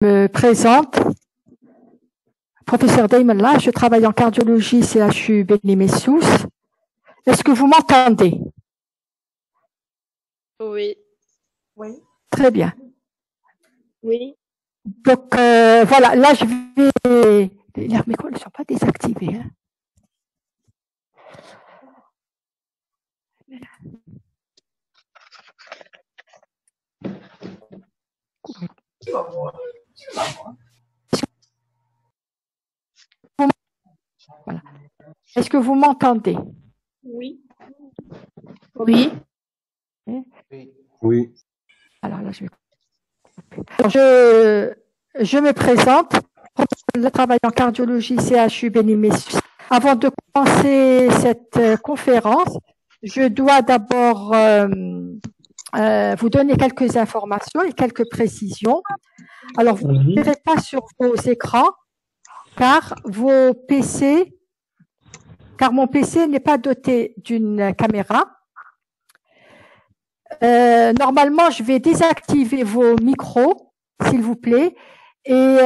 me présente, professeur Daimallah, je travaille en cardiologie CHU Beni Messous. Est-ce que vous m'entendez? Oui. Oui. Très bien. Oui. Donc voilà, là je vais... Les micros ne sont pas désactivés. Hein. Voilà. Est-ce que vous m'entendez? Oui. Oui. Oui. Alors là, je vais... Alors, je me présente, je travaille en cardiologie CHU Beni Messous. Avant de commencer cette conférence, je dois d'abord vous donner quelques informations et quelques précisions. Alors, vous ne verrez pas sur vos écrans car mon PC n'est pas doté d'une caméra. Normalement, je vais désactiver vos micros, s'il vous plaît. Et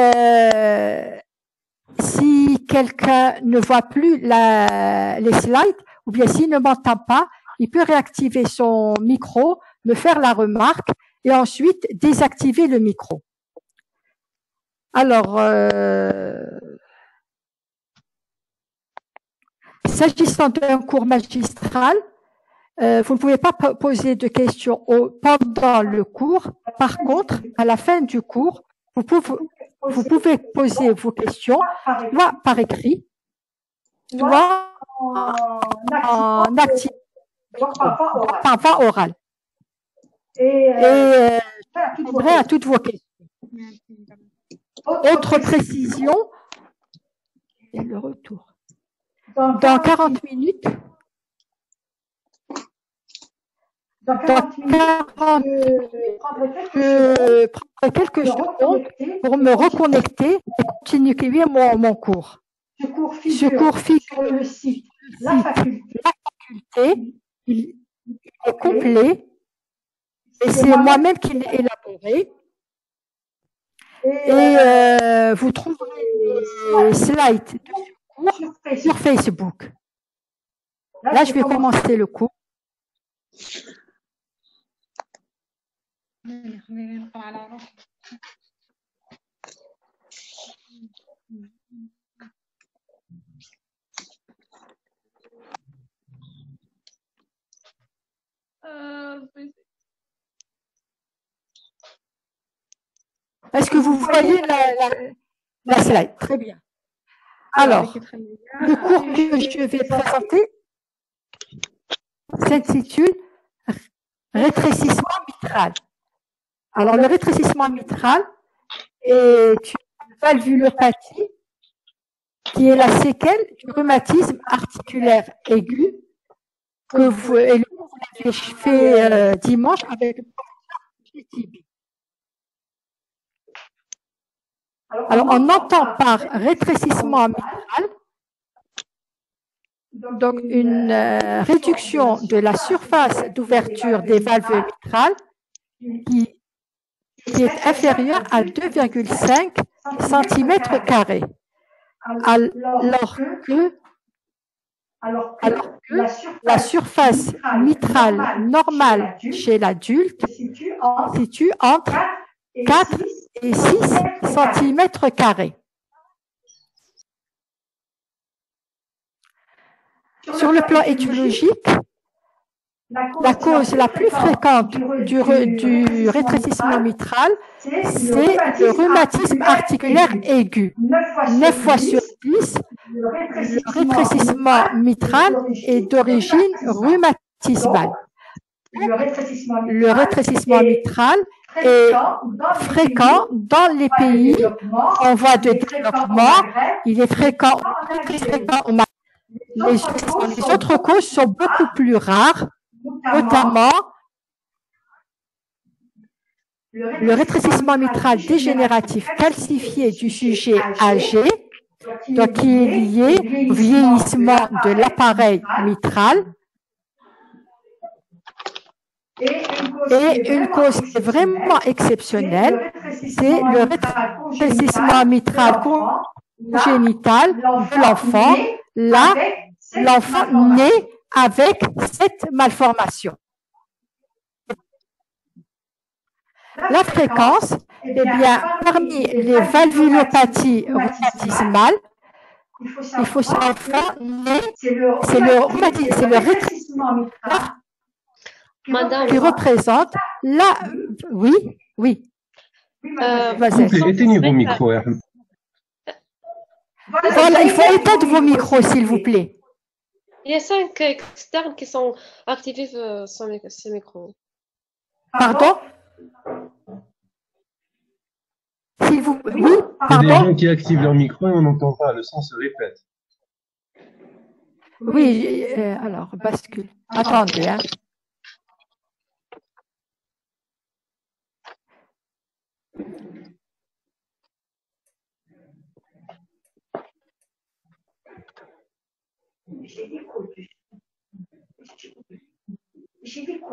si quelqu'un ne voit plus les slides, ou bien s'il ne m'entend pas, il peut réactiver son micro, me faire la remarque et ensuite désactiver le micro. Alors, s'agissant d'un cours magistral, vous ne pouvez pas poser de questions pendant le cours. Par contre, à la fin du cours, vous pouvez poser vos questions soit par écrit, soit en activité, par voie orale. Et je répondrai à toutes vos questions. Autre précision, et le retour. Dans 40 minutes, je prendrai quelques secondes pour me reconnecter et continuer mon cours. Ce cours figure le site La Faculté, il est complet et c'est moi-même qui l'ai élaboré. Et vous trouverez les slides de ce cours sur Facebook. Là, je vais commencer le cours. Est-ce que vous voyez la slide? Très bien. Alors, le cours que je vais présenter s'intitule rétrécissement mitral. Alors, le rétrécissement mitral est une valvulopathie qui est la séquelle du rhumatisme articulaire aigu que vous l'avez fait dimanche avec le professeur Tibi. Alors, on entend par rétrécissement mitral donc une réduction de la surface d'ouverture des valves mitrales qui est inférieure à 2,5 cm², alors que la surface mitrale normale chez l'adulte se situe entre 4 et 6 cm². Sur le plan étiologique, la cause la plus fréquente du rétrécissement mitral, c'est le rhumatisme articulaire aigu. 9 fois sur 10, le rétrécissement mitral est d'origine rhumatismale. Le rétrécissement mitral est fréquent dans les pays en voie de développement. Il est fréquent, très fréquent au Maroc. Les autres causes sont beaucoup plus rares, notamment le rétrécissement mitral dégénératif calcifié du sujet âgé, donc qui est lié au vieillissement de l'appareil mitral. Et une cause vraiment exceptionnelle, c'est le rétrécissement mitral congénital de l'enfant. Là, l'enfant naît avec cette malformation. La fréquence, eh bien, parmi les valvulopathies rhumatismales, il faut savoir, c'est le rétrécissement mitral qui représente la... Oui. Éteignez vos micros. Voilà, il faut éteindre vos micros, s'il vous plaît. Il y a 5 externes qui sont activés sur ces micros. Pardon? S'il vous plaît. Oui, Il y a des pardon? gens qui activent leur micro et on n'entend pas, le son se répète. Oui, alors, bascule. Attendez, hein. J'ai l'écho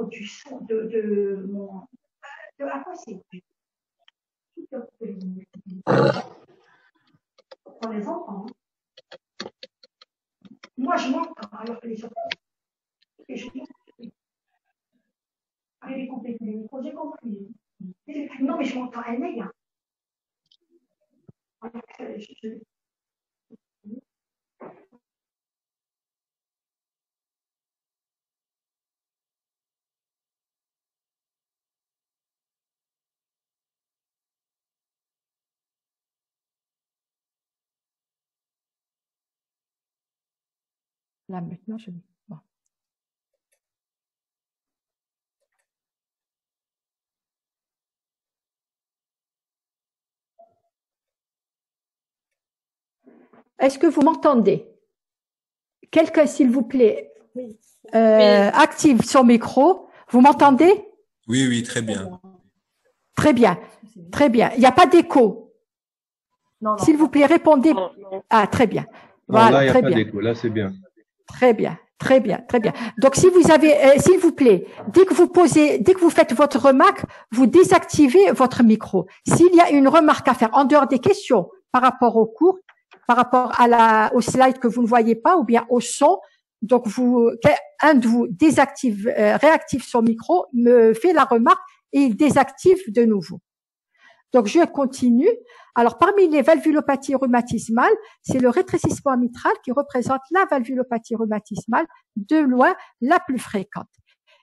du son de mon... À quoi c'est dû? On les entend. Moi, je m'entends, alors que les autres... Je m'entends. J'ai compris les micros, j'ai compris. Non, mais je m'entends un nez. Là, maintenant, je... Bon. Est-ce que vous m'entendez? Quelqu'un, s'il vous plaît, active son micro. Vous m'entendez? Oui, très bien. Très bien. Il n'y a pas d'écho. S'il vous plaît, répondez. Non. Ah, très bien. Non, Voilà, là, il n'y a très pas bien. d'écho. Là, c'est bien. Très bien. Donc, si vous avez, s'il vous plaît, dès que vous faites votre remarque, vous désactivez votre micro. S'il y a une remarque à faire en dehors des questions par rapport au cours, par rapport au slide que vous ne voyez pas ou bien au son, donc un de vous réactive son micro, me fait la remarque et il désactive de nouveau. Donc, je continue. Alors, parmi les valvulopathies rhumatismales, c'est le rétrécissement mitral qui représente la valvulopathie rhumatismale de loin la plus fréquente.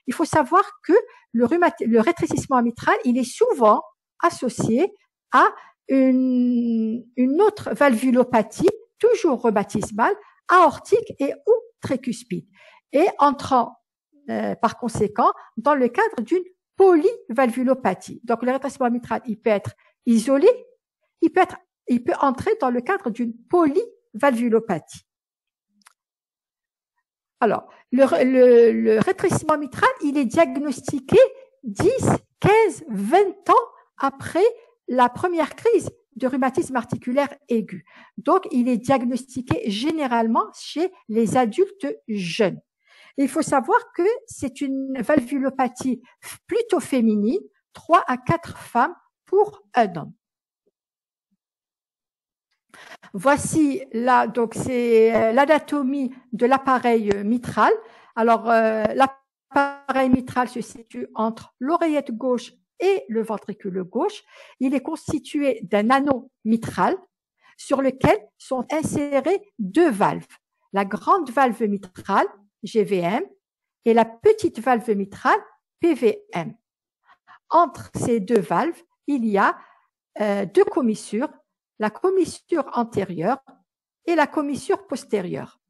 Il faut savoir que le rétrécissement mitral, il est souvent associé à une autre valvulopathie, toujours rhumatismale, aortique et ou tricuspide, et entrant par conséquent dans le cadre d'une polyvalvulopathie. Donc, le rétrécissement mitral, il peut être isolé, il peut entrer dans le cadre d'une polyvalvulopathie. Alors, le rétrécissement mitral, il est diagnostiqué 10, 15, 20 ans après la première crise de rhumatisme articulaire aigu. Donc, il est diagnostiqué généralement chez les adultes jeunes. Il faut savoir que c'est une valvulopathie plutôt féminine, 3 à 4 femmes pour un homme. Voici là, donc c'est l'anatomie de l'appareil mitral. Alors, l'appareil mitral se situe entre l'oreillette gauche et le ventricule gauche. Il est constitué d'un anneau mitral sur lequel sont insérées 2 valves. La grande valve mitrale, GVM, et la petite valve mitrale, PVM. Entre ces 2 valves, il y a 2 commissures, la commissure antérieure et la commissure postérieure.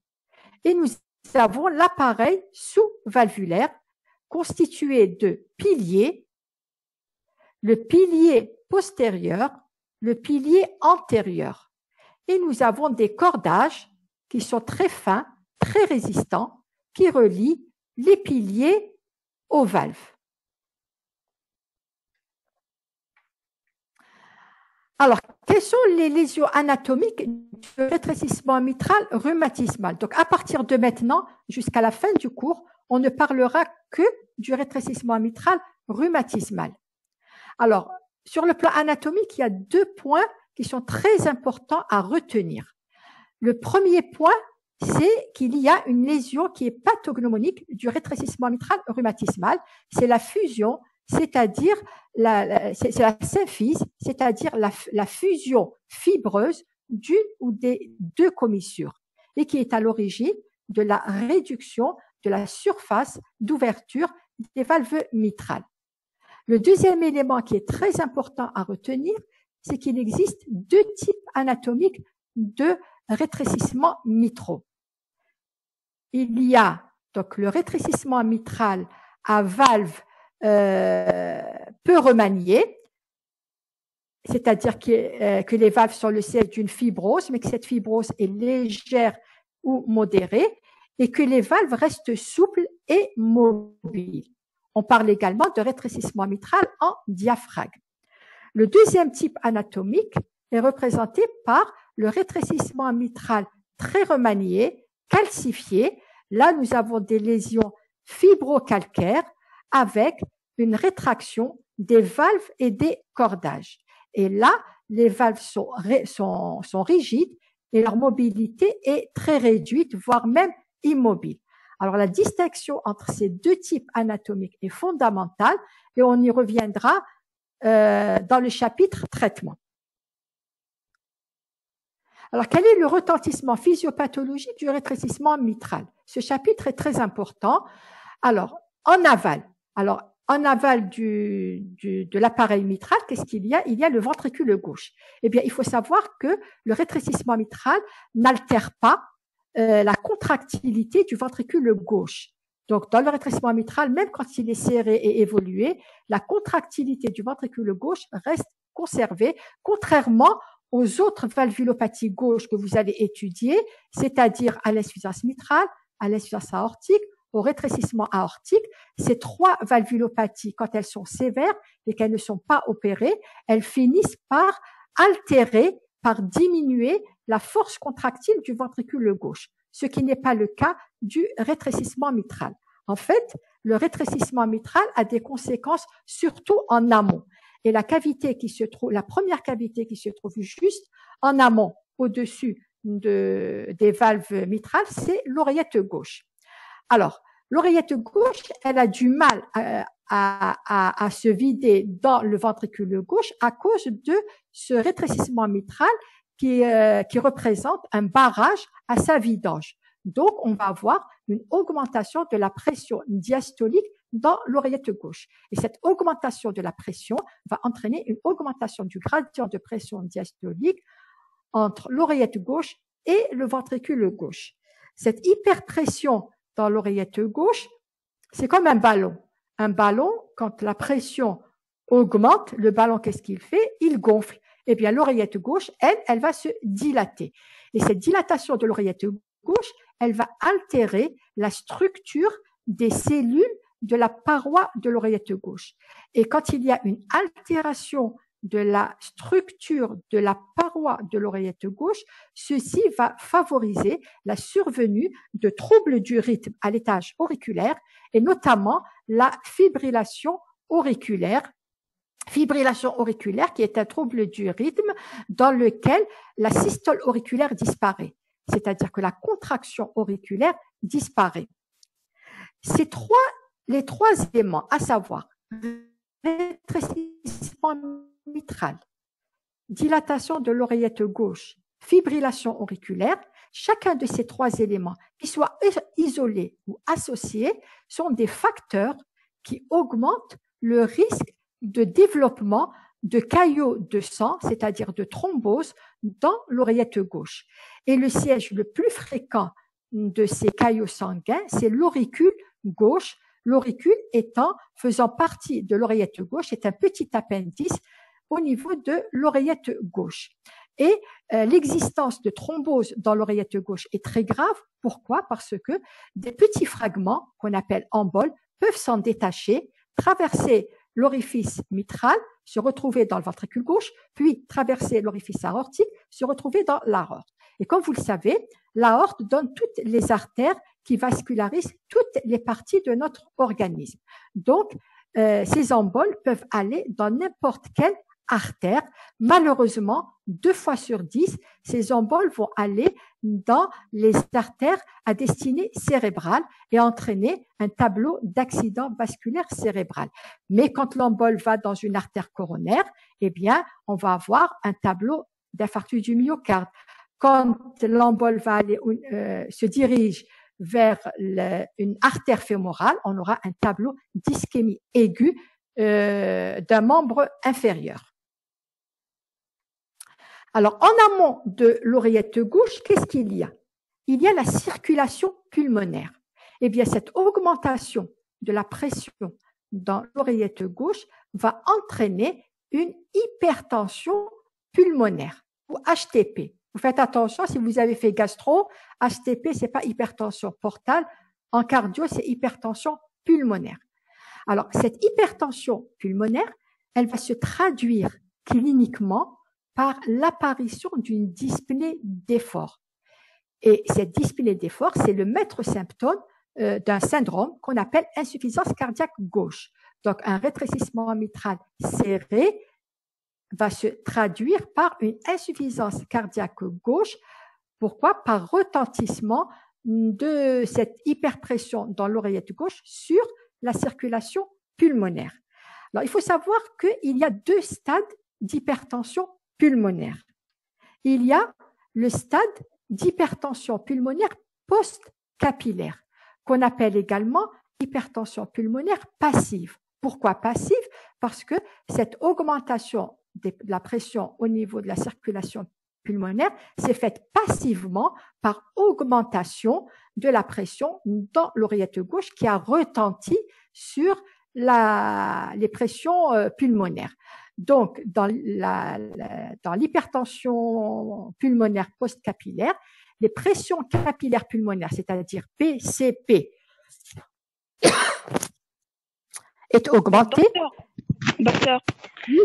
Et nous avons l'appareil sous-valvulaire constitué de piliers, le pilier postérieur, le pilier antérieur. Et nous avons des cordages qui sont très fins, très résistants, qui relient les piliers aux valves. Alors, quelles sont les lésions anatomiques du rétrécissement mitral rhumatismal? Donc, à partir de maintenant, jusqu'à la fin du cours, on ne parlera que du rétrécissement mitral rhumatismal. Alors, sur le plan anatomique, il y a 2 points qui sont très importants à retenir. Le premier point, c'est qu'il y a une lésion qui est pathognomonique du rétrécissement mitral rhumatismal. C'est la fusion, c'est-à-dire c'est la symphyse, c'est-à-dire la fusion fibreuse d'une ou des 2 commissures et qui est à l'origine de la réduction de la surface d'ouverture des valves mitrales. Le deuxième élément qui est très important à retenir, c'est qu'il existe 2 types anatomiques de rétrécissement mitraux. Il y a donc le rétrécissement mitral à valve peu remaniée, c'est-à-dire que les valves sont le siège d'une fibrose, mais que cette fibrose est légère ou modérée, et que les valves restent souples et mobiles. On parle également de rétrécissement mitral en diaphragme. Le deuxième type anatomique est représenté par le rétrécissement mitral très remanié, calcifié. Là, nous avons des lésions fibrocalcaires avec une rétraction des valves et des cordages. Et là, les valves sont rigides et leur mobilité est très réduite, voire même immobile. Alors, la distinction entre ces 2 types anatomiques est fondamentale et on y reviendra dans le chapitre traitement. Alors, quel est le retentissement physiopathologique du rétrécissement mitral? Ce chapitre est très important. Alors, en aval de l'appareil mitral, qu'est-ce qu'il y a? Il y a le ventricule gauche. Eh bien, il faut savoir que le rétrécissement mitral n'altère pas la contractilité du ventricule gauche. Donc, dans le rétrécissement mitral, même quand il est serré et évolué, la contractilité du ventricule gauche reste conservée, contrairement aux autres valvulopathies gauches que vous allez étudier, c'est-à-dire à l'insuffisance mitrale, à l'insuffisance aortique, au rétrécissement aortique. Ces 3 valvulopathies, quand elles sont sévères et qu'elles ne sont pas opérées, elles finissent par altérer, par diminuer la force contractile du ventricule gauche, ce qui n'est pas le cas du rétrécissement mitral. En fait, le rétrécissement mitral a des conséquences surtout en amont. Et la première cavité qui se trouve juste en amont, au-dessus des valves mitrales, c'est l'oreillette gauche. Alors, l'oreillette gauche, elle a du mal à se vider dans le ventricule gauche à cause de ce rétrécissement mitral qui représente un barrage à sa vidange. Donc, on va avoir une augmentation de la pression diastolique dans l'oreillette gauche. Et cette augmentation de la pression va entraîner une augmentation du gradient de pression diastolique entre l'oreillette gauche et le ventricule gauche. Cette hyperpression dans l'oreillette gauche, c'est comme un ballon. Un ballon, quand la pression augmente, le ballon, qu'est-ce qu'il fait? Il gonfle. Eh bien, l'oreillette gauche, elle va se dilater. Et cette dilatation de l'oreillette gauche, elle va altérer la structure des cellules de la paroi de l'oreillette gauche. Et quand il y a une altération de la structure de la paroi de l'oreillette gauche, ceci va favoriser la survenue de troubles du rythme à l'étage auriculaire et notamment la fibrillation auriculaire qui est un trouble du rythme dans lequel la systole auriculaire disparaît, c'est-à-dire que la contraction auriculaire disparaît. Les 3 éléments, à savoir rétrécissement mitral, dilatation de l'oreillette gauche, fibrillation auriculaire, chacun de ces 3 éléments, qu'ils soient isolés ou associés, sont des facteurs qui augmentent le risque de développement de caillots de sang, c'est-à-dire de thrombose, dans l'oreillette gauche. Et le siège le plus fréquent de ces caillots sanguins, c'est l'auricule gauche. L'auricule faisant partie de l'oreillette gauche, est un petit appendice au niveau de l'oreillette gauche. Et l'existence de thrombose dans l'oreillette gauche est très grave. Pourquoi? Parce que des petits fragments, qu'on appelle emboles, peuvent s'en détacher, traverser l'orifice mitral, se retrouver dans le ventricule gauche, puis traverser l'orifice aortique, se retrouver dans l'aorte. Et comme vous le savez, l'aorte donne toutes les artères qui vascularisent toutes les parties de notre organisme. Donc, ces emboles peuvent aller dans n'importe quelle artère, malheureusement, 2 fois sur 10, ces emboles vont aller dans les artères à destinée cérébrale et entraîner un tableau d'accident vasculaire cérébral. Mais quand l'embole va dans une artère coronaire, eh bien, on va avoir un tableau d'infarctus du myocarde. Quand l'embole va aller, se dirige vers une artère fémorale, on aura un tableau d'ischémie aiguë d'un membre inférieur. Alors, en amont de l'oreillette gauche, qu'est-ce qu'il y a? Il y a la circulation pulmonaire. Eh bien, cette augmentation de la pression dans l'oreillette gauche va entraîner une hypertension pulmonaire ou HTP. Vous faites attention, si vous avez fait gastro, HTP, c'est pas hypertension portale. En cardio, c'est hypertension pulmonaire. Alors, cette hypertension pulmonaire, elle va se traduire cliniquement par l'apparition d'une dyspnée d'effort. Et cette dyspnée d'effort, c'est le maître symptôme d'un syndrome qu'on appelle insuffisance cardiaque gauche. Donc, un rétrécissement mitral serré va se traduire par une insuffisance cardiaque gauche. Pourquoi? Par retentissement de cette hyperpression dans l'oreillette gauche sur la circulation pulmonaire. Alors, il faut savoir qu'il y a 2 stades d'hypertension pulmonaire. Il y a le stade d'hypertension pulmonaire post-capillaire, qu'on appelle également hypertension pulmonaire passive. Pourquoi passive? Parce que cette augmentation de la pression au niveau de la circulation pulmonaire s'est faite passivement par augmentation de la pression dans l'oreillette gauche qui a retenti sur les pressions pulmonaires. Donc, dans l'hypertension pulmonaire post-capillaire, les pressions capillaires pulmonaires, c'est-à-dire PCP, est augmentée. Docteur, oui.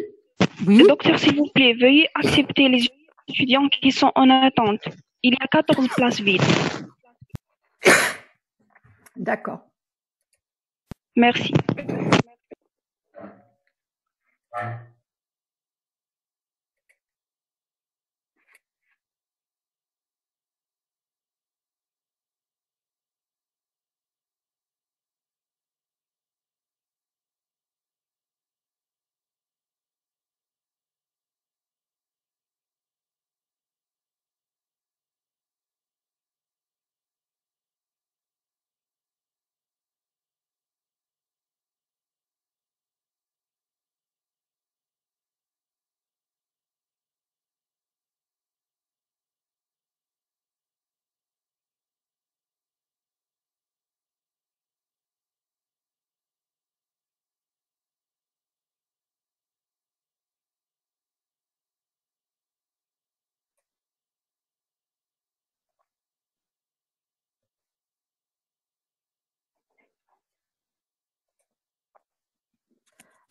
Docteur, s'il vous plaît, veuillez accepter les étudiants qui sont en attente. Il y a 14 places vides. D'accord. Merci.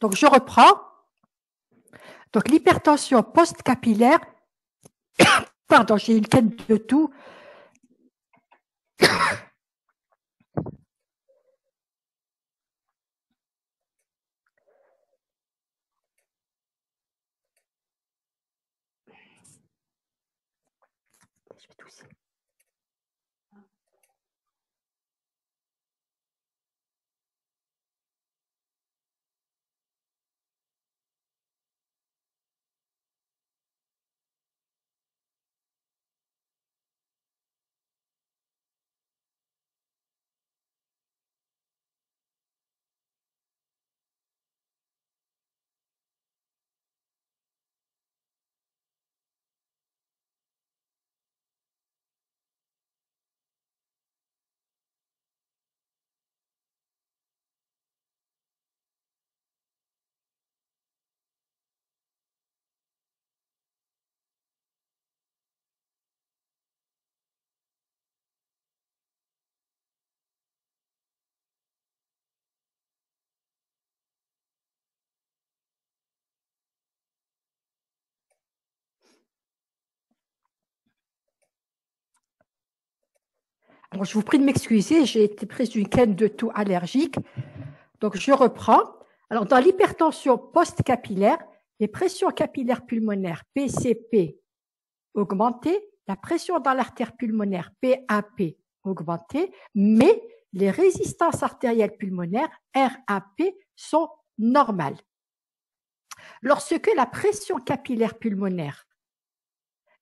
Donc, je reprends. Donc, l'hypertension post-capillaire, pardon, j'ai une canne de tout. Je vais tousser. Alors, je vous prie de m'excuser, j'ai été prise d'une canne de toux allergique. Donc, je reprends. Alors, dans l'hypertension post-capillaire, les pressions capillaires pulmonaires PCP augmentées, la pression dans l'artère pulmonaire PAP augmentée, mais les résistances artérielles pulmonaires RAP sont normales. Lorsque la pression capillaire pulmonaire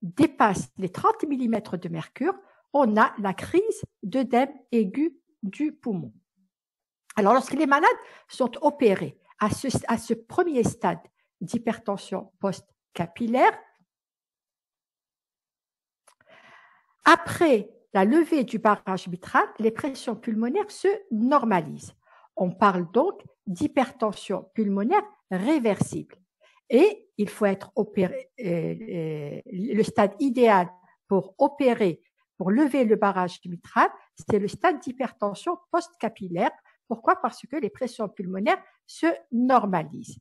dépasse les 30 mm de mercure, on a la crise d'œdème aigu du poumon. Alors, lorsque les malades sont opérés à ce premier stade d'hypertension post-capillaire, après la levée du barrage mitral, les pressions pulmonaires se normalisent. On parle donc d'hypertension pulmonaire réversible. Et il faut être opéré, le stade idéal pour opérer, pour lever le barrage mitral, c'est le stade d'hypertension post-capillaire. Pourquoi? Parce que les pressions pulmonaires se normalisent.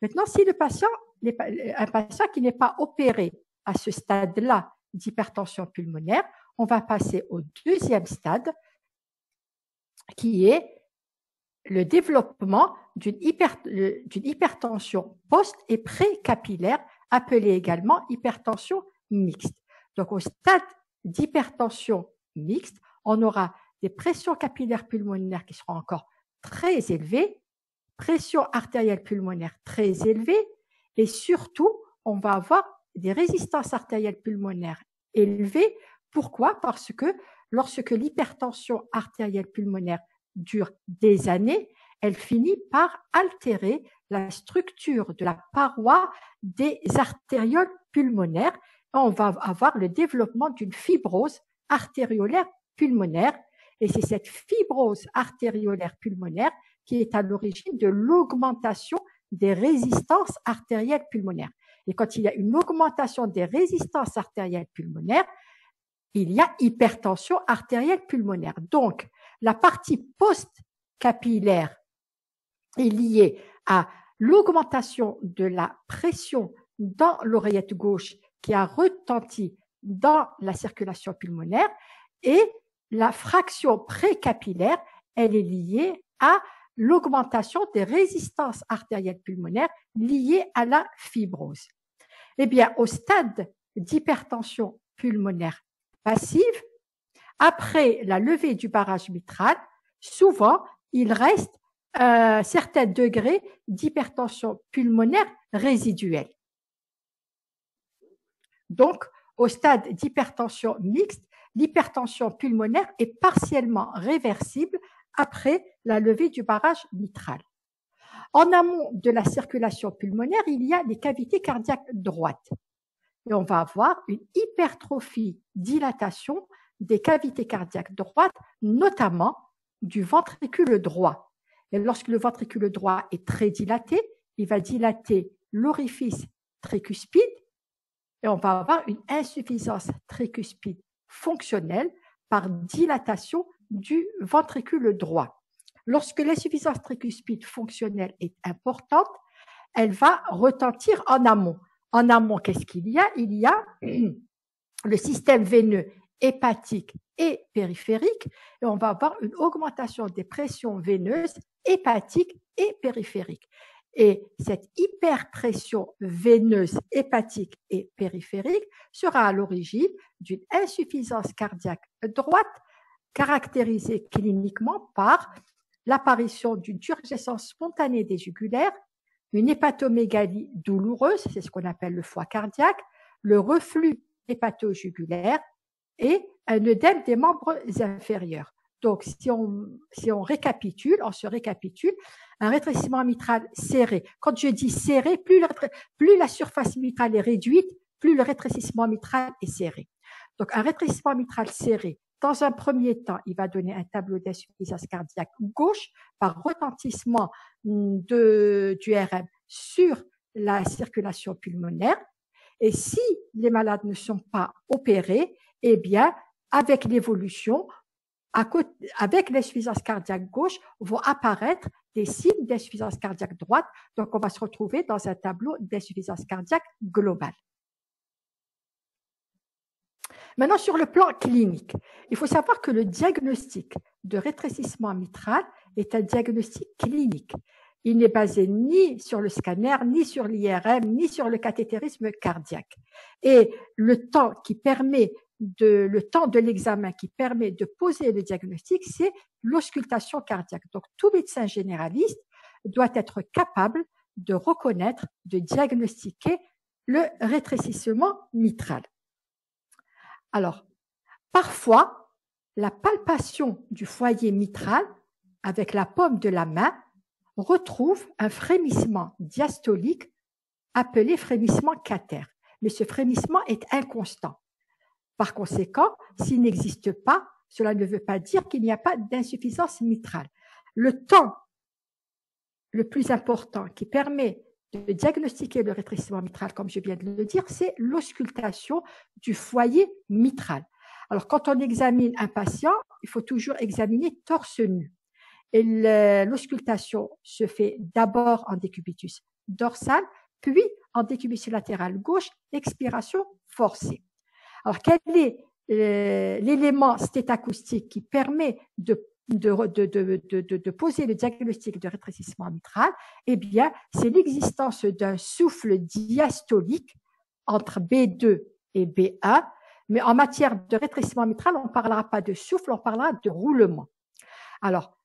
Maintenant, si un patient qui n'est pas opéré à ce stade-là d'hypertension pulmonaire, on va passer au deuxième stade qui est le développement d'une hypertension post- et pré-capillaire, appelée également hypertension mixte. Donc, au stade d'hypertension mixte, on aura des pressions capillaires pulmonaires qui seront encore très élevées, pression artérielle pulmonaire très élevée, et surtout, on va avoir des résistances artérielles pulmonaires élevées. Pourquoi? Parce que lorsque l'hypertension artérielle pulmonaire dure des années, elle finit par altérer la structure de la paroi des artérioles pulmonaires. On va avoir le développement d'une fibrose artériolaire pulmonaire. Et c'est cette fibrose artériolaire pulmonaire qui est à l'origine de l'augmentation des résistances artérielles pulmonaires. Et quand il y a une augmentation des résistances artérielles pulmonaires, il y a hypertension artérielle pulmonaire. Donc, la partie post-capillaire est liée à l'augmentation de la pression dans l'oreillette gauche qui a retenti dans la circulation pulmonaire, et la fraction précapillaire, elle est liée à l'augmentation des résistances artérielles pulmonaires liées à la fibrose. Eh bien, au stade d'hypertension pulmonaire passive, après la levée du barrage mitral, souvent, il reste un certain degré d'hypertension pulmonaire résiduelle. Donc, au stade d'hypertension mixte, l'hypertension pulmonaire est partiellement réversible après la levée du barrage mitral. En amont de la circulation pulmonaire, il y a les cavités cardiaques droites. Et on va avoir une hypertrophie, dilatation des cavités cardiaques droites, notamment du ventricule droit. Et lorsque le ventricule droit est très dilaté, il va dilater l'orifice tricuspide et on va avoir une insuffisance tricuspide fonctionnelle par dilatation du ventricule droit. Lorsque l'insuffisance tricuspide fonctionnelle est importante, elle va retentir en amont. En amont, qu'est-ce qu'il y a? Il y a le système veineux hépatique et périphérique, et on va avoir une augmentation des pressions veineuses hépatiques et périphériques. Et cette hyperpression veineuse hépatique et périphérique sera à l'origine d'une insuffisance cardiaque droite caractérisée cliniquement par l'apparition d'une turgescence spontanée des jugulaires, une hépatomégalie douloureuse, c'est ce qu'on appelle le foie cardiaque, le reflux hépatojugulaire et un œdème des membres inférieurs. Donc, si on récapitule, un rétrécissement mitral serré. Quand je dis serré, plus la surface mitrale est réduite, plus le rétrécissement mitral est serré. Donc, un rétrécissement mitral serré, dans un premier temps, il va donner un tableau d'insuffisance cardiaque gauche par retentissement du RM sur la circulation pulmonaire. Et si les malades ne sont pas opérés, eh bien, avec l'évolution, avec l'insuffisance cardiaque gauche, vont apparaître des signes d'insuffisance cardiaque droite. Donc, on va se retrouver dans un tableau d'insuffisance cardiaque globale. Maintenant, sur le plan clinique, il faut savoir que le diagnostic de rétrécissement mitral est un diagnostic clinique. il n'est basé ni sur le scanner, ni sur l'IRM, ni sur le cathétérisme cardiaque. Et le temps de l'examen qui permet de poser le diagnostic, c'est l'auscultation cardiaque. Donc, tout médecin généraliste doit être capable de reconnaître, de diagnostiquer le rétrécissement mitral. Alors, parfois, la palpation du foyer mitral avec la paume de la main retrouve un frémissement diastolique appelé frémissement cathère. Mais ce frémissement est inconstant. Par conséquent, s'il n'existe pas, cela ne veut pas dire qu'il n'y a pas d'insuffisance mitrale. Le temps le plus important qui permet de diagnostiquer le rétrécissement mitral, comme je viens de le dire, c'est l'auscultation du foyer mitral. Alors, quand on examine un patient, il faut toujours examiner torse nu. Et l'auscultation se fait d'abord en décubitus dorsal, puis en décubitus latéral gauche, expiration forcée. Alors, quel est l'élément stétacoustique qui permet de poser le diagnostic de rétrécissement mitral? Eh bien, c'est l'existence d'un souffle diastolique entre B2 et B1, mais en matière de rétrécissement mitral, on ne parlera pas de souffle, on parlera de roulement. Alors,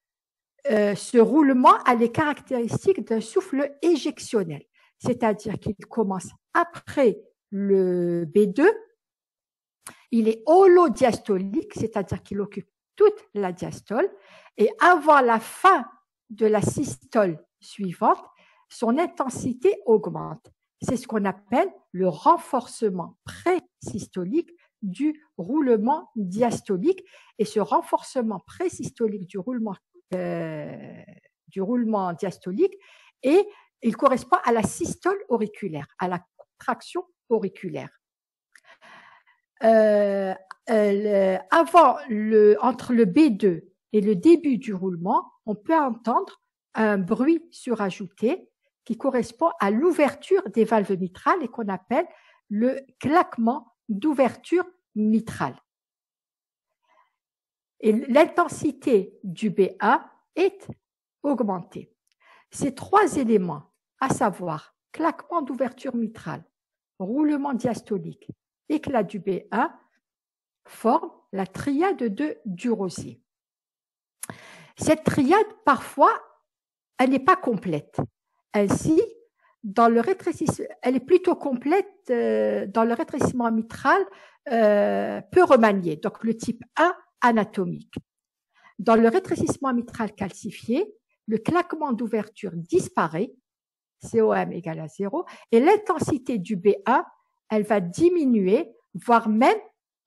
ce roulement a les caractéristiques d'un souffle éjectionnel, c'est-à-dire qu'il commence après le B2, il est holodiastolique, c'est-à-dire qu'il occupe toute la diastole, et avant la fin de la systole suivante, son intensité augmente. C'est ce qu'on appelle le renforcement présystolique du roulement diastolique, et ce renforcement présystolique du roulement diastolique, et il correspond à la systole auriculaire, à la contraction auriculaire. Entre le B2 et le début du roulement, on peut entendre un bruit surajouté qui correspond à l'ouverture des valves mitrales et qu'on appelle le claquement d'ouverture mitrale. Et l'intensité du B1 est augmentée. Ces trois éléments, à savoir claquement d'ouverture mitrale, roulement diastolique, éclat du B1, forment la triade de Du-Rosier. Cette triade, parfois, elle n'est pas complète. Ainsi, elle est plutôt complète dans le rétrécissement mitral peu remanié, donc le type 1 anatomique. Dans le rétrécissement mitral calcifié, le claquement d'ouverture disparaît, COM égale à 0, et l'intensité du B1, elle va diminuer, voire même,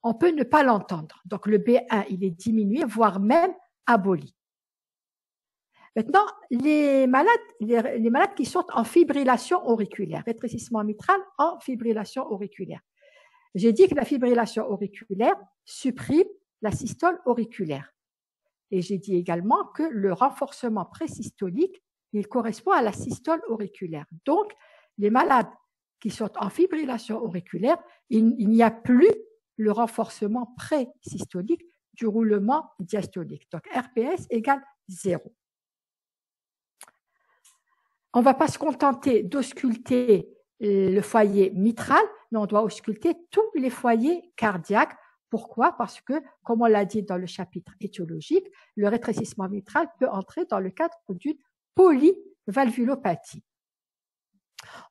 on peut ne pas l'entendre. Donc le B1, il est diminué, voire même aboli. Maintenant, les malades qui sont en fibrillation auriculaire, rétrécissement mitral en fibrillation auriculaire. J'ai dit que la fibrillation auriculaire supprime la systole auriculaire. Et j'ai dit également que le renforcement présystolique, il correspond à la systole auriculaire. Donc, les malades qui sont en fibrillation auriculaire, il n'y a plus le renforcement présystolique du roulement diastolique. Donc, RPS égale 0. On ne va pas se contenter d'ausculter le foyer mitral, mais on doit ausculter tous les foyers cardiaques. Pourquoi? Parce que, comme on l'a dit dans le chapitre étiologique, le rétrécissement mitral peut entrer dans le cadre d'une polyvalvulopathie.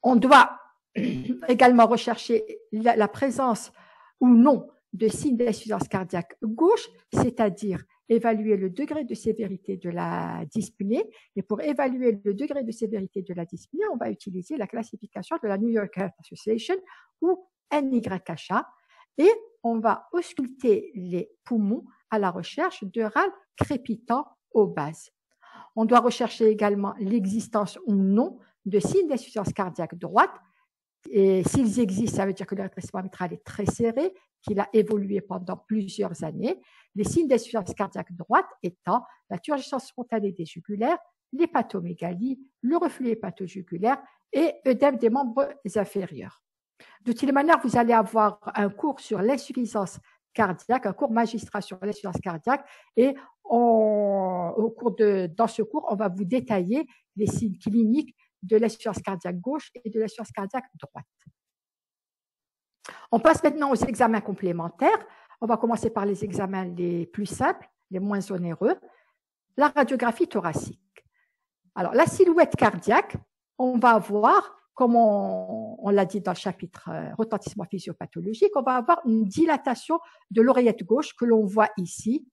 On doit également rechercher la présence ou non de signes d'insuffisance cardiaque gauche, c'est-à-dire évaluer le degré de sévérité de la dyspnée. Et pour évaluer le degré de sévérité de la dyspnée, on va utiliser la classification de la New York Heart Association ou NYHA, et on va ausculter les poumons à la recherche de râles crépitants aux bases. On doit rechercher également l'existence ou non de signes d'insuffisance cardiaque droite. Et s'ils existent, ça veut dire que le rétrécissement mitral est très serré, qu'il a évolué pendant plusieurs années. Les signes d'insuffisance cardiaque droite étant la turgescence spontanée des jugulaires, l'hépatomégalie, le reflux hépatojugulaire et œdème des membres inférieurs. De toute manière, vous allez avoir un cours sur l'insuffisance cardiaque, un cours magistral sur l'insuffisance cardiaque, et dans ce cours, on va vous détailler les signes cliniques de l'insuffisance cardiaque gauche et de l'insuffisance cardiaque droite. On passe maintenant aux examens complémentaires. On va commencer par les examens les plus simples, les moins onéreux. La radiographie thoracique. Alors, la silhouette cardiaque, on va voir, comme on l'a dit dans le chapitre retentissement physiopathologique, on va avoir une dilatation de l'oreillette gauche que l'on voit ici,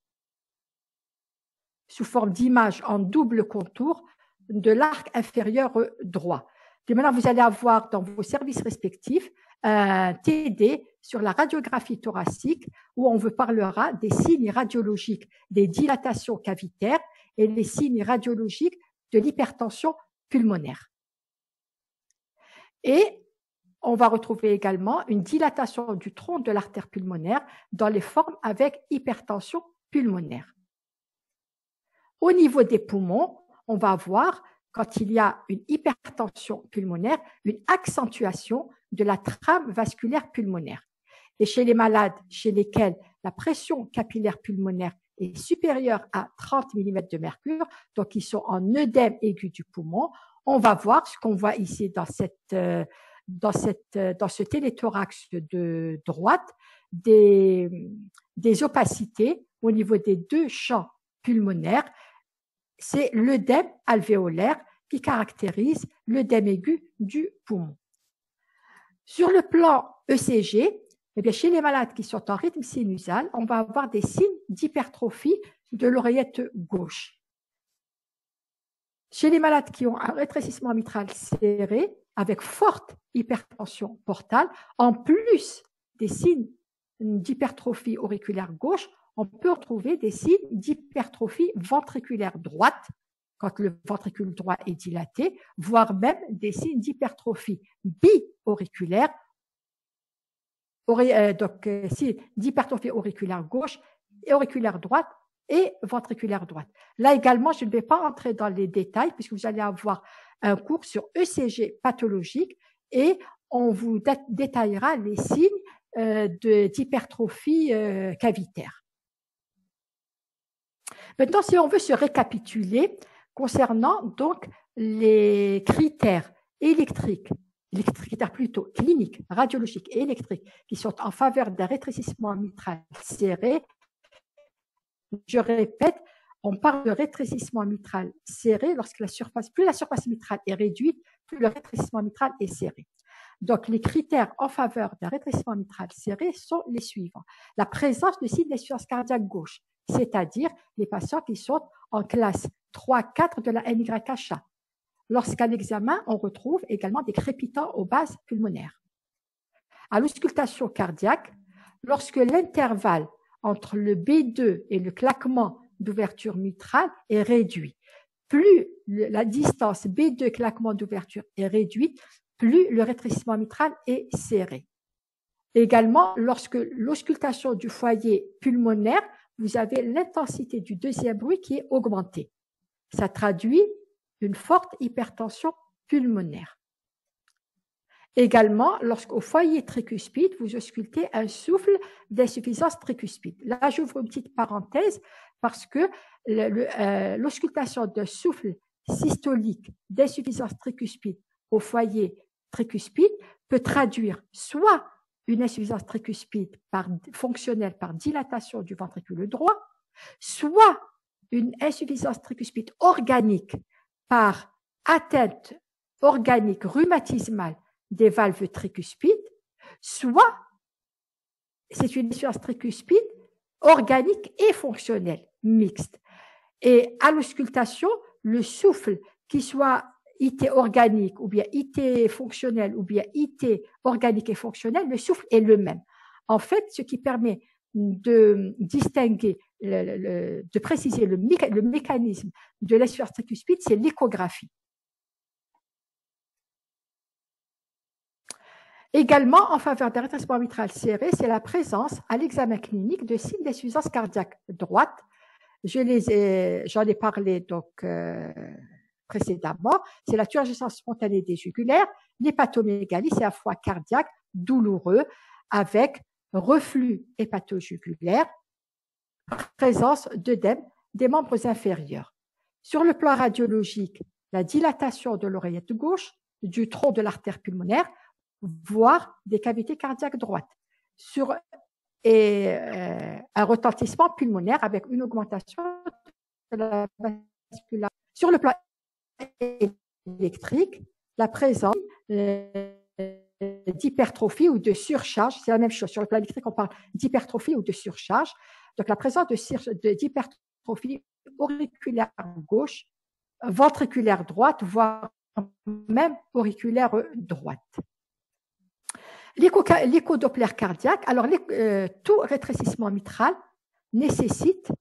sous forme d'image en double contour de l'arc inférieur droit. Et maintenant, vous allez avoir dans vos services respectifs un TD sur la radiographie thoracique où on vous parlera des signes radiologiques des dilatations cavitaires et les signes radiologiques de l'hypertension pulmonaire. Et on va retrouver également une dilatation du tronc de l'artère pulmonaire dans les formes avec hypertension pulmonaire. Au niveau des poumons, on va voir, quand il y a une hypertension pulmonaire, une accentuation de la trame vasculaire pulmonaire. Et chez les malades chez lesquels la pression capillaire pulmonaire est supérieure à 30 mm de mercure, donc ils sont en œdème aigu du poumon, on va voir ce qu'on voit ici dans ce téléthorax de droite, des opacités au niveau des deux champs pulmonaires. C'est l'œdème alvéolaire qui caractérise l'œdème aigu du poumon. Sur le plan ECG, eh bien, chez les malades qui sont en rythme sinusal, on va avoir des signes d'hypertrophie de l'oreillette gauche. Chez les malades qui ont un rétrécissement mitral serré, avec forte hypertension portale, en plus des signes d'hypertrophie auriculaire gauche, on peut retrouver des signes d'hypertrophie ventriculaire droite, quand le ventricule droit est dilaté, voire même des signes d'hypertrophie bi-auriculaire, donc d'hypertrophie auriculaire gauche et auriculaire droite et ventriculaire droite. Là également, je ne vais pas entrer dans les détails puisque vous allez avoir un cours sur ECG pathologique et on vous détaillera les signes d'hypertrophie cavitaire. Maintenant, si on veut se récapituler concernant donc les critères électriques, les critères plutôt cliniques, radiologiques et électriques qui sont en faveur d'un rétrécissement mitral serré, je répète, on parle de rétrécissement mitral serré lorsque plus la surface mitrale est réduite, plus le rétrécissement mitral est serré. Donc, les critères en faveur d'un rétrécissement mitral serré sont les suivants. La présence de signes d'insuffisance cardiaque gauche, c'est-à-dire les patients qui sont en classe 3-4 de la NYHA. Lorsqu'à l'examen, on retrouve également des crépitants aux bases pulmonaires. À l'auscultation cardiaque, lorsque l'intervalle entre le B2 et le claquement d'ouverture mitrale est réduit, plus la distance B2 claquement d'ouverture est réduite, plus le rétrécissement mitral est serré. Également, lorsque l'auscultation du foyer pulmonaire, vous avez l'intensité du deuxième bruit qui est augmentée. Ça traduit une forte hypertension pulmonaire. Également, lorsqu'au foyer tricuspide, vous auscultez un souffle d'insuffisance tricuspide. Là, j'ouvre une petite parenthèse parce que l'auscultation d'un souffle systolique d'insuffisance tricuspide au foyer tricuspide peut traduire soit une insuffisance tricuspide fonctionnelle par dilatation du ventricule droit, soit une insuffisance tricuspide organique par atteinte organique rhumatismale des valves tricuspides, soit c'est une insuffisance tricuspide organique et fonctionnelle mixte. Et à l'auscultation, le souffle qui soit IT organique ou bien IT fonctionnel ou bien IT organique et fonctionnel, le souffle est le même. En fait, ce qui permet de distinguer, de préciser le mécanisme de l'insuffisance tricuspide, c'est l'échographie. Également, en faveur d'un rétrécissement mitral serré, c'est la présence à l'examen clinique de signes d'insuffisance cardiaque droite. J'en ai parlé donc précédemment. C'est la turgescence spontanée des jugulaires, l'hépatomégalie, c'est un foie cardiaque douloureux avec reflux hépatojugulaire, présence d'œdème des membres inférieurs. Sur le plan radiologique, la dilatation de l'oreillette gauche, du tronc de l'artère pulmonaire, voire des cavités cardiaques droites. Un retentissement pulmonaire avec une augmentation de la vasculature. Sur le plan électrique, la présence d'hypertrophie ou de surcharge, c'est la même chose. Sur le plan électrique, on parle d'hypertrophie ou de surcharge. Donc, la présence d'hypertrophie auriculaire gauche, ventriculaire droite, voire même auriculaire droite. L'écho-doppler cardiaque, alors tout rétrécissement mitral nécessite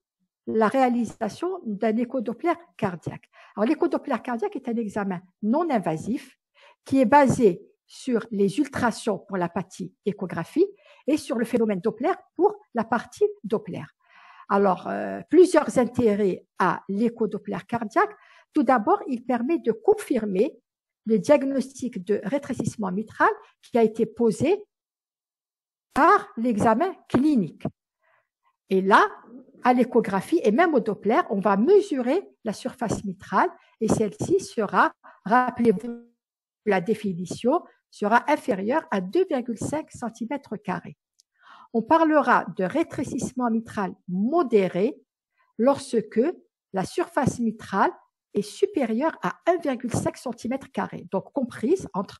la réalisation d'un écho-doppler cardiaque. Alors, l'écho-doppler cardiaque est un examen non invasif qui est basé sur les ultrasons pour la partie échographie et sur le phénomène Doppler pour la partie Doppler. Alors, plusieurs intérêts à l'écho-doppler cardiaque. Tout d'abord, il permet de confirmer le diagnostic de rétrécissement mitral qui a été posé par l'examen clinique. Et là, à l'échographie et même au Doppler, on va mesurer la surface mitrale et celle-ci sera, rappelez-vous la définition, sera inférieure à 2,5 cm². On parlera de rétrécissement mitral modéré lorsque la surface mitrale est supérieure à 1,5 cm², donc comprise entre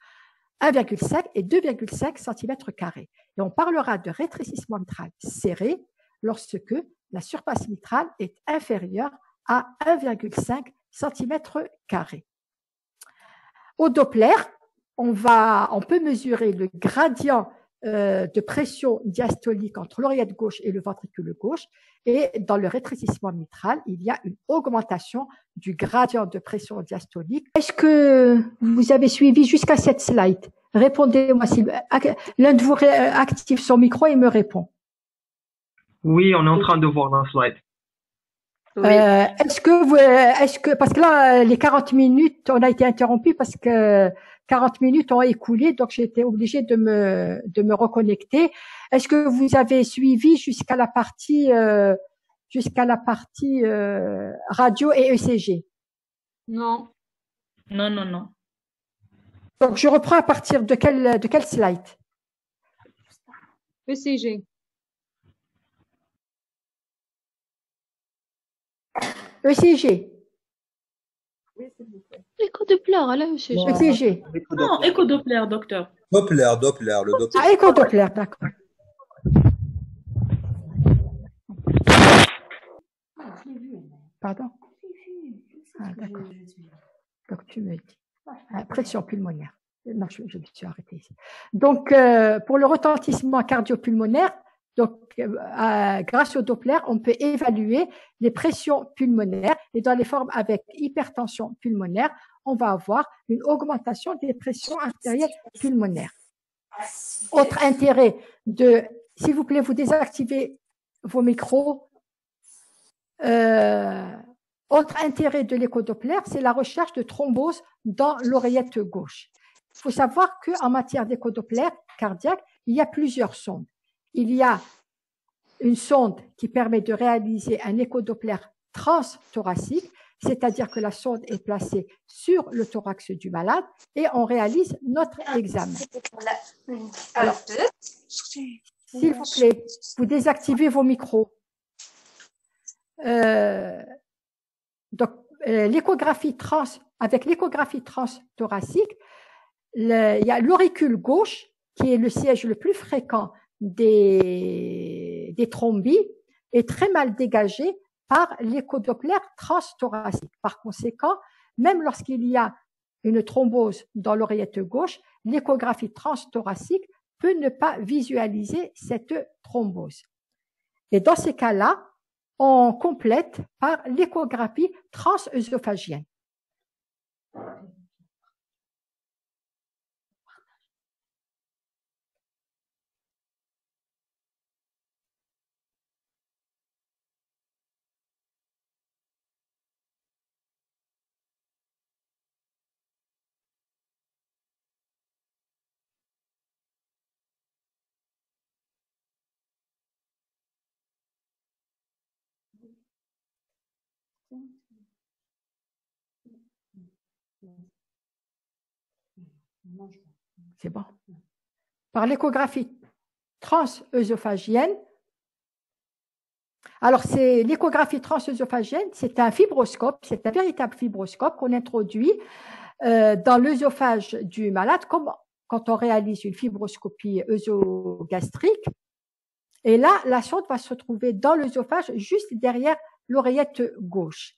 1,5 et 2,5 cm². Et on parlera de rétrécissement mitral serré lorsque la surface mitrale est inférieure à 1,5 cm². Au Doppler, on peut mesurer le gradient de pression diastolique entre l'oreillette gauche et le ventricule gauche. Et dans le rétrécissement mitral, il y a une augmentation du gradient de pression diastolique. Est-ce que vous avez suivi jusqu'à cette slide? Répondez-moi si l'un de vous active son micro et me répond. Oui, on est en train de voir la slide. Oui. Est-ce que, parce que là, les 40 minutes, on a été interrompu parce que 40 minutes ont écoulé, donc j'ai été obligée de me reconnecter. Est-ce que vous avez suivi jusqu'à la partie radio et ECG? Non. Non. Donc je reprends à partir de quel slide? ECG. ECG. L'écho-doppler, là, ECG. ECG. Non, écho-doppler, docteur. Doppler, le Doppler. Ah, écho-doppler, d'accord. Pardon? Ah, d'accord. Donc, tu me dis. Pression pulmonaire. Non, je me suis arrêtée ici. Donc, pour le retentissement cardio-pulmonaire, donc, grâce au Doppler, on peut évaluer les pressions pulmonaires et dans les formes avec hypertension pulmonaire, on va avoir une augmentation des pressions artérielles pulmonaires. Autre intérêt s'il vous plaît, vous désactivez vos micros. Autre intérêt de l'écho-doppler, c'est la recherche de thrombose dans l'oreillette gauche. Il faut savoir qu'en matière d'écho-doppler cardiaque, il y a plusieurs sondes. Il y a une sonde qui permet de réaliser un écho-doppler transthoracique, c'est-à-dire que la sonde est placée sur le thorax du malade et on réalise notre examen. Alors, s'il vous plaît, vous désactivez vos micros. Donc, avec l'échographie transthoracique, il y a l'auricule gauche qui est le siège le plus fréquent des thrombies est très mal dégagé par l'écho-doppler transthoracique. Par conséquent, même lorsqu'il y a une thrombose dans l'oreillette gauche, l'échographie transthoracique peut ne pas visualiser cette thrombose. Et dans ces cas-là, on complète par l'échographie transœsophagienne. C'est bon. Par l'échographie transœsophagienne. Alors, c'est l'échographie transœsophagienne, c'est un fibroscope, c'est un véritable fibroscope qu'on introduit dans l'œsophage du malade, comme quand on réalise une fibroscopie œsogastrique. Et là, la sonde va se trouver dans l'œsophage, juste derrière l'oreillette gauche.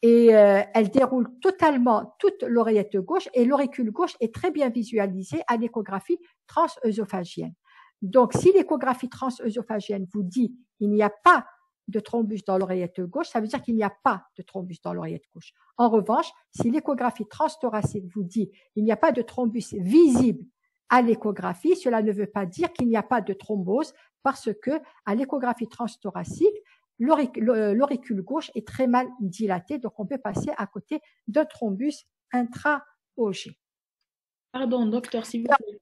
Et elle déroule totalement toute l'oreillette gauche et l'auricule gauche est très bien visualisée à l'échographie transœsophagienne. Donc, si l'échographie transœsophagienne vous dit qu'il n'y a pas de thrombus dans l'oreillette gauche, ça veut dire qu'il n'y a pas de thrombus dans l'oreillette gauche. En revanche, si l'échographie transthoracique vous dit qu'il n'y a pas de thrombus visible à l'échographie, cela ne veut pas dire qu'il n'y a pas de thrombose parce que à l'échographie transthoracique, l'auricule gauche est très mal dilatée, donc on peut passer à côté d'un thrombus intra-OG. Pardon, docteur, s'il vous plaît.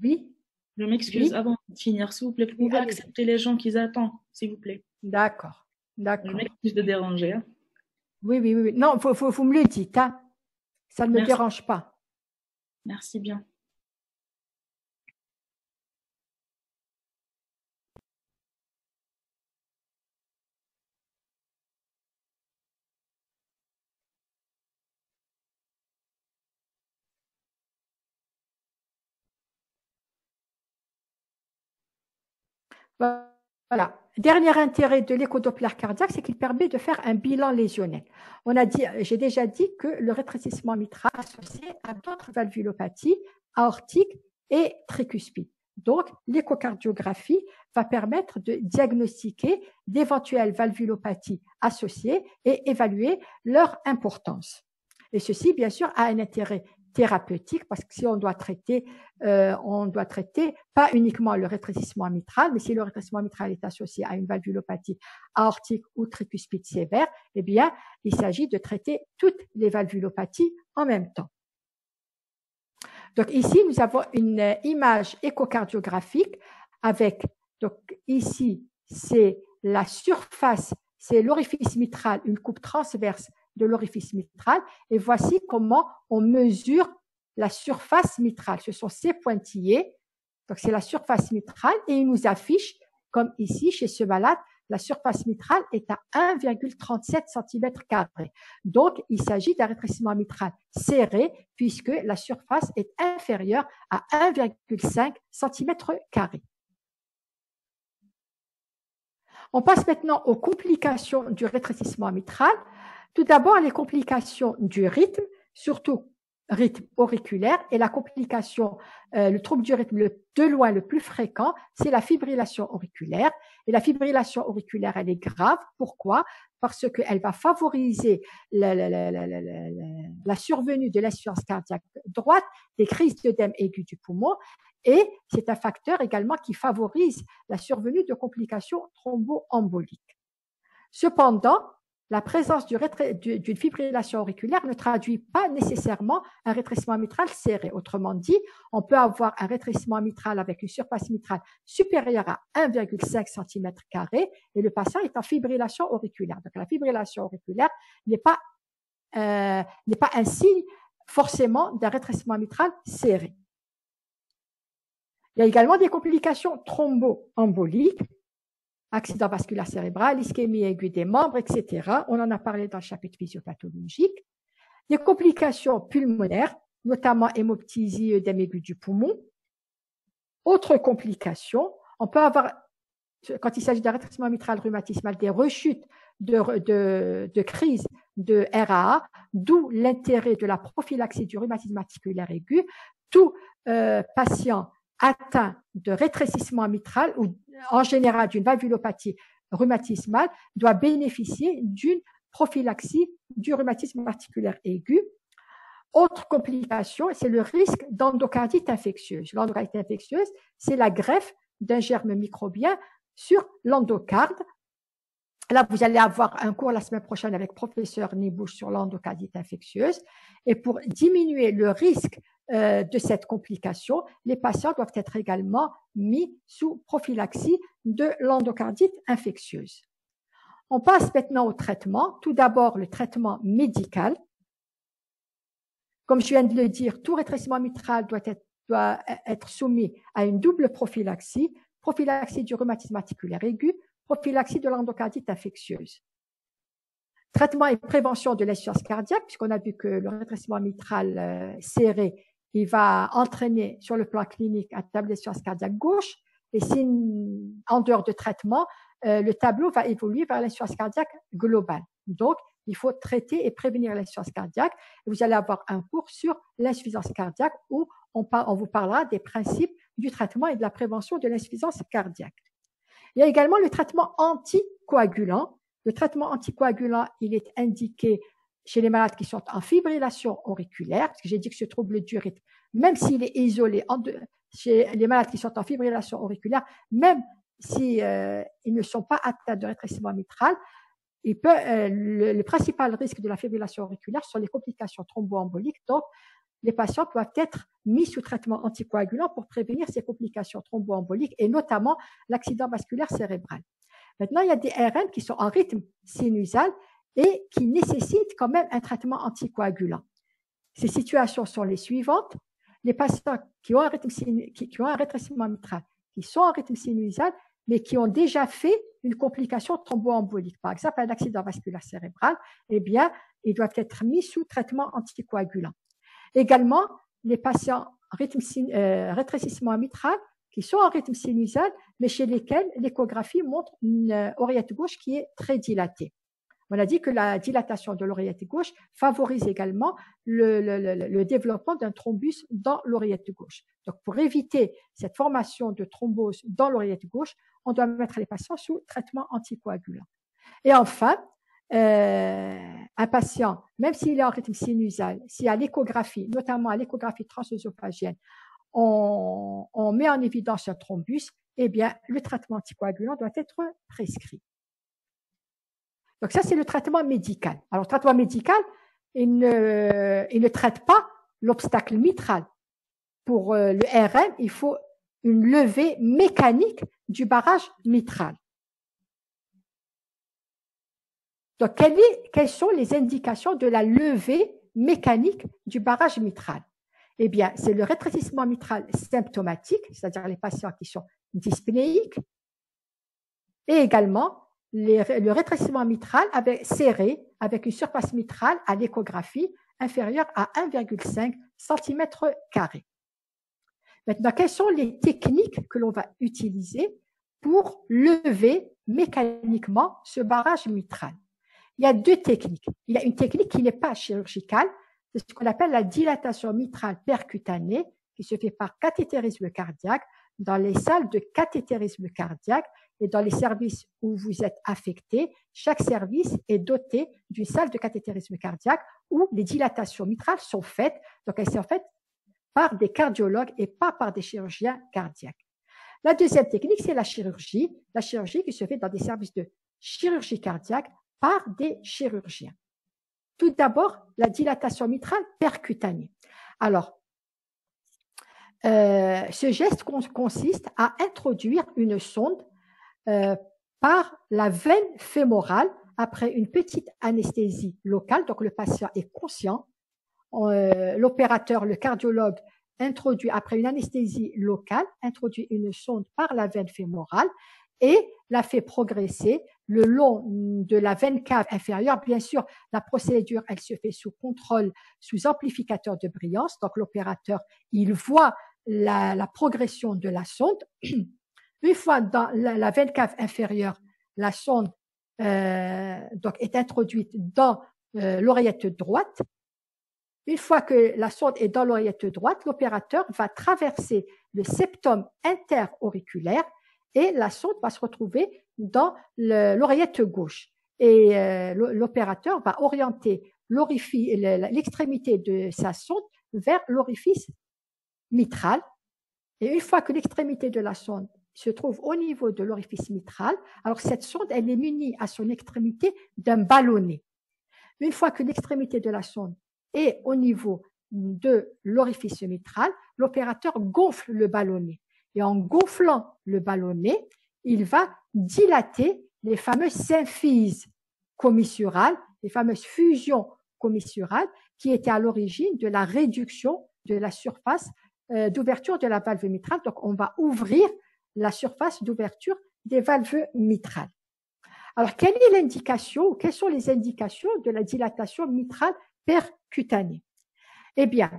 Oui. Je m'excuse, avant de finir, s'il vous plaît, vous pouvez accepter les gens qui attendent, s'il vous plaît. D'accord, d'accord. Je m'excuse de déranger. Hein. Oui. Non, vous me le dites, hein. Ça ne me dérange pas. Merci bien. Voilà. Dernier intérêt de l'échodoppler cardiaque, c'est qu'il permet de faire un bilan lésionnel. J'ai déjà dit que le rétrécissement mitral est associé à d'autres valvulopathies aortiques et tricuspides. Donc, l'échocardiographie va permettre de diagnostiquer d'éventuelles valvulopathies associées et évaluer leur importance. Et ceci, bien sûr, a un intérêt thérapeutique parce que si on doit traiter pas uniquement le rétrécissement mitral, mais si le rétrécissement mitral est associé à une valvulopathie aortique ou tricuspide sévère, eh bien, il s'agit de traiter toutes les valvulopathies en même temps. Donc ici, nous avons une image échocardiographique avec, donc ici, c'est la surface, c'est l'orifice mitral, une coupe transverse de l'orifice mitral, et voici comment on mesure la surface mitrale. Ce sont ces pointillés, donc c'est la surface mitrale, et il nous affiche, comme ici, chez ce malade, la surface mitrale est à 1,37 cm². Donc, il s'agit d'un rétrécissement mitral serré, puisque la surface est inférieure à 1,5 cm². On passe maintenant aux complications du rétrécissement mitral. Tout d'abord, les complications du rythme, surtout rythme auriculaire, et la complication, le trouble du rythme de loin le plus fréquent, c'est la fibrillation auriculaire. Et la fibrillation auriculaire, elle est grave. Pourquoi? Parce qu'elle va favoriser la survenue de l'insuffisance cardiaque droite, des crises d'œdème aigu du poumon, et c'est un facteur également qui favorise la survenue de complications thromboemboliques. Cependant, la présence d'une fibrillation auriculaire ne traduit pas nécessairement un rétrécissement mitral serré. Autrement dit, on peut avoir un rétrécissement mitral avec une surface mitrale supérieure à 1,5 cm² et le patient est en fibrillation auriculaire. Donc, la fibrillation auriculaire n'est pas un signe forcément d'un rétrécissement mitral serré. Il y a également des complications thromboemboliques, accident vasculaire cérébral, ischémie aiguë des membres, etc. On en a parlé dans le chapitre physiopathologique. Des complications pulmonaires, notamment hémoptysie, œdème aigu du poumon. Autre complication, on peut avoir, quand il s'agit d'un rétrécissement mitral rhumatismal, des rechutes de crise de RAA, d'où l'intérêt de la prophylaxie du rhumatisme articulaire aigu. Tout patient atteint de rétrécissement mitral ou en général d'une valvulopathie rhumatismale doit bénéficier d'une prophylaxie du rhumatisme articulaire aigu. Autre complication, c'est le risque d'endocardite infectieuse. L'endocardite infectieuse, c'est la greffe d'un germe microbien sur l'endocarde. Là, vous allez avoir un cours la semaine prochaine avec professeur Nibouche sur l'endocardite infectieuse. Et pour diminuer le risque de cette complication, les patients doivent être également mis sous prophylaxie de l'endocardite infectieuse. On passe maintenant au traitement. Tout d'abord, le traitement médical. Comme je viens de le dire, tout rétrécissement mitral doit être soumis à une double prophylaxie. Prophylaxie du rhumatisme articulaire aigu, prophylaxie de l'endocardite infectieuse. Traitement et prévention de l'insuffisance cardiaque, puisqu'on a vu que le rétrécissement mitral serré, il va entraîner sur le plan clinique un tableau d'insuffisance cardiaque gauche. Et si en dehors de traitement, le tableau va évoluer vers l'insuffisance cardiaque globale. Donc, il faut traiter et prévenir l'insuffisance cardiaque. Et vous allez avoir un cours sur l'insuffisance cardiaque où on vous parlera des principes du traitement et de la prévention de l'insuffisance cardiaque. Il y a également le traitement anticoagulant. Le traitement anticoagulant, il est indiqué chez les malades qui sont en fibrillation auriculaire, parce que j'ai dit que ce trouble du rythme, même s'il est isolé chez les malades qui sont en fibrillation auriculaire, même si ils ne sont pas atteints de rétrécissement mitral, le principal risque de la fibrillation auriculaire sont les complications thromboemboliques. Donc, les patients doivent être mis sous traitement anticoagulant pour prévenir ces complications thromboemboliques et notamment l'accident vasculaire cérébral. Maintenant, il y a des RN qui sont en rythme sinusal et qui nécessitent quand même un traitement anticoagulant. Ces situations sont les suivantes. Les patients qui ont un rétrécissement mitral, qui sont en rythme sinusal, mais qui ont déjà fait une complication thromboembolique, par exemple un accident vasculaire cérébral, eh bien, ils doivent être mis sous traitement anticoagulant. Également, les patients rétrécissement mitral qui sont en rythme sinusal, mais chez lesquels l'échographie montre une oreillette gauche qui est très dilatée. On a dit que la dilatation de l'oreillette gauche favorise également le développement d'un thrombus dans l'oreillette gauche. Donc, pour éviter cette formation de thrombose dans l'oreillette gauche, on doit mettre les patients sous traitement anticoagulant. Et enfin, un patient, même s'il est en rythme sinusal, si à l'échographie, notamment à l'échographie transœsophagienne, on met en évidence un thrombus, eh bien, le traitement anticoagulant doit être prescrit. Donc ça, c'est le traitement médical. Alors, le traitement médical, il ne traite pas l'obstacle mitral. Pour le RM, il faut une levée mécanique du barrage mitral. Donc, quelles sont les indications de la levée mécanique du barrage mitral? Eh bien, c'est le rétrécissement mitral symptomatique, c'est-à-dire les patients qui sont dyspnéiques, et également le rétrécissement mitral serré avec une surface mitrale à l'échographie inférieure à 1,5 cm². Maintenant, quelles sont les techniques que l'on va utiliser pour lever mécaniquement ce barrage mitral? Il y a deux techniques. Il y a une technique qui n'est pas chirurgicale, c'est ce qu'on appelle la dilatation mitrale percutanée, qui se fait par cathétérisme cardiaque dans les salles de cathétérisme cardiaque et dans les services où vous êtes affecté. Chaque service est doté d'une salle de cathétérisme cardiaque où les dilatations mitrales sont faites. Donc, elles sont faites par des cardiologues et pas par des chirurgiens cardiaques. La deuxième technique, c'est la chirurgie qui se fait dans des services de chirurgie cardiaque par des chirurgiens. Tout d'abord, la dilatation mitrale percutanée. Alors, ce geste consiste à introduire une sonde par la veine fémorale après une petite anesthésie locale. Donc, le patient est conscient. L'opérateur, le cardiologue, introduit après une anesthésie locale, introduit une sonde par la veine fémorale et la fait progresser le long de la veine cave inférieure. Bien sûr, la procédure, elle se fait sous contrôle, sous amplificateur de brillance. Donc, l'opérateur, il voit la progression de la sonde. Une fois dans la veine cave inférieure, la sonde donc est introduite dans l'oreillette droite. Une fois que la sonde est dans l'oreillette droite, l'opérateur va traverser le septum interauriculaire et la sonde va se retrouver dans l'oreillette gauche. Et l'opérateur va orienter l'extrémité de sa sonde vers l'orifice mitral. Et une fois que l'extrémité de la sonde se trouve au niveau de l'orifice mitral, alors cette sonde, elle est munie à son extrémité d'un ballonnet. Une fois que l'extrémité de la sonde est au niveau de l'orifice mitral, l'opérateur gonfle le ballonnet. Et en gonflant le ballonnet, il va dilater les fameuses symphyses commissurales, les fameuses fusions commissurales qui étaient à l'origine de la réduction de la surface d'ouverture de la valve mitrale. Donc, on va ouvrir la surface d'ouverture des valves mitrales. Alors, quelle est l'indication, quelles sont les indications de la dilatation mitrale percutanée? Eh bien,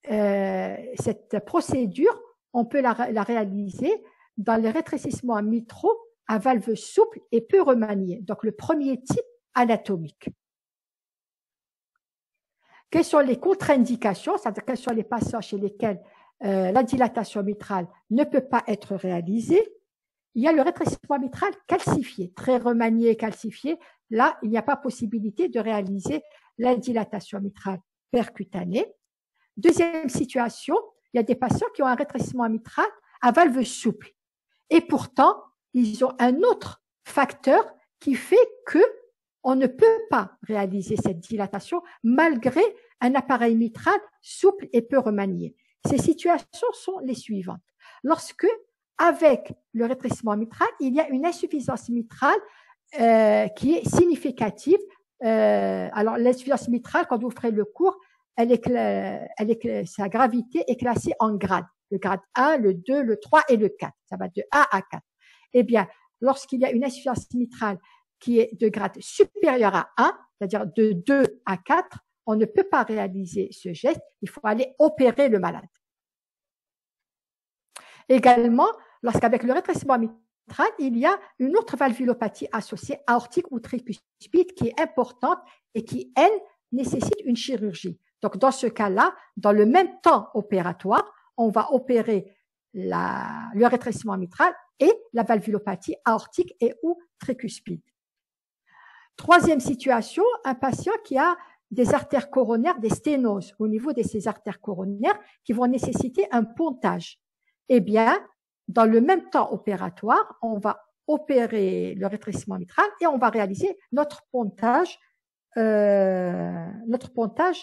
cette procédure, on peut la réaliser dans les rétrécissements mitraux à valve souple et peu remaniée. Donc, le premier type anatomique. Quelles sont les contre-indications, c'est-à-dire quels sont les patients chez lesquels la dilatation mitrale ne peut pas être réalisée? Il y a le rétrécissement mitral calcifié, très remanié, calcifié. Là, il n'y a pas possibilité de réaliser la dilatation mitrale percutanée. Deuxième situation, il y a des patients qui ont un rétrécissement mitral à valve souple. Et pourtant, ils ont un autre facteur qui fait que on ne peut pas réaliser cette dilatation malgré un appareil mitral souple et peu remanié. Ces situations sont les suivantes. Lorsque, avec le rétrécissement mitral, il y a une insuffisance mitrale qui est significative. Alors, l'insuffisance mitrale, quand vous ferez le cours, sa gravité est classée en grades. Le grade 1, le 2, le 3 et le 4. Ça va de 1 à 4. Eh bien, lorsqu'il y a une insuffisance mitrale qui est de grade supérieur à 1, c'est-à-dire de 2 à 4, on ne peut pas réaliser ce geste. Il faut aller opérer le malade. Également, lorsqu'avec le rétrécissement mitral, il y a une autre valvulopathie associée, aortique ou tricuspide, qui est importante et qui, elle, nécessite une chirurgie. Donc, dans ce cas-là, dans le même temps opératoire, on va opérer le rétrécissement mitral et la valvulopathie aortique et ou tricuspide. Troisième situation, un patient qui a des artères coronaires, des sténoses au niveau de ces artères coronaires qui vont nécessiter un pontage. Eh bien, dans le même temps opératoire, on va opérer le rétrécissement mitral et on va réaliser notre pontage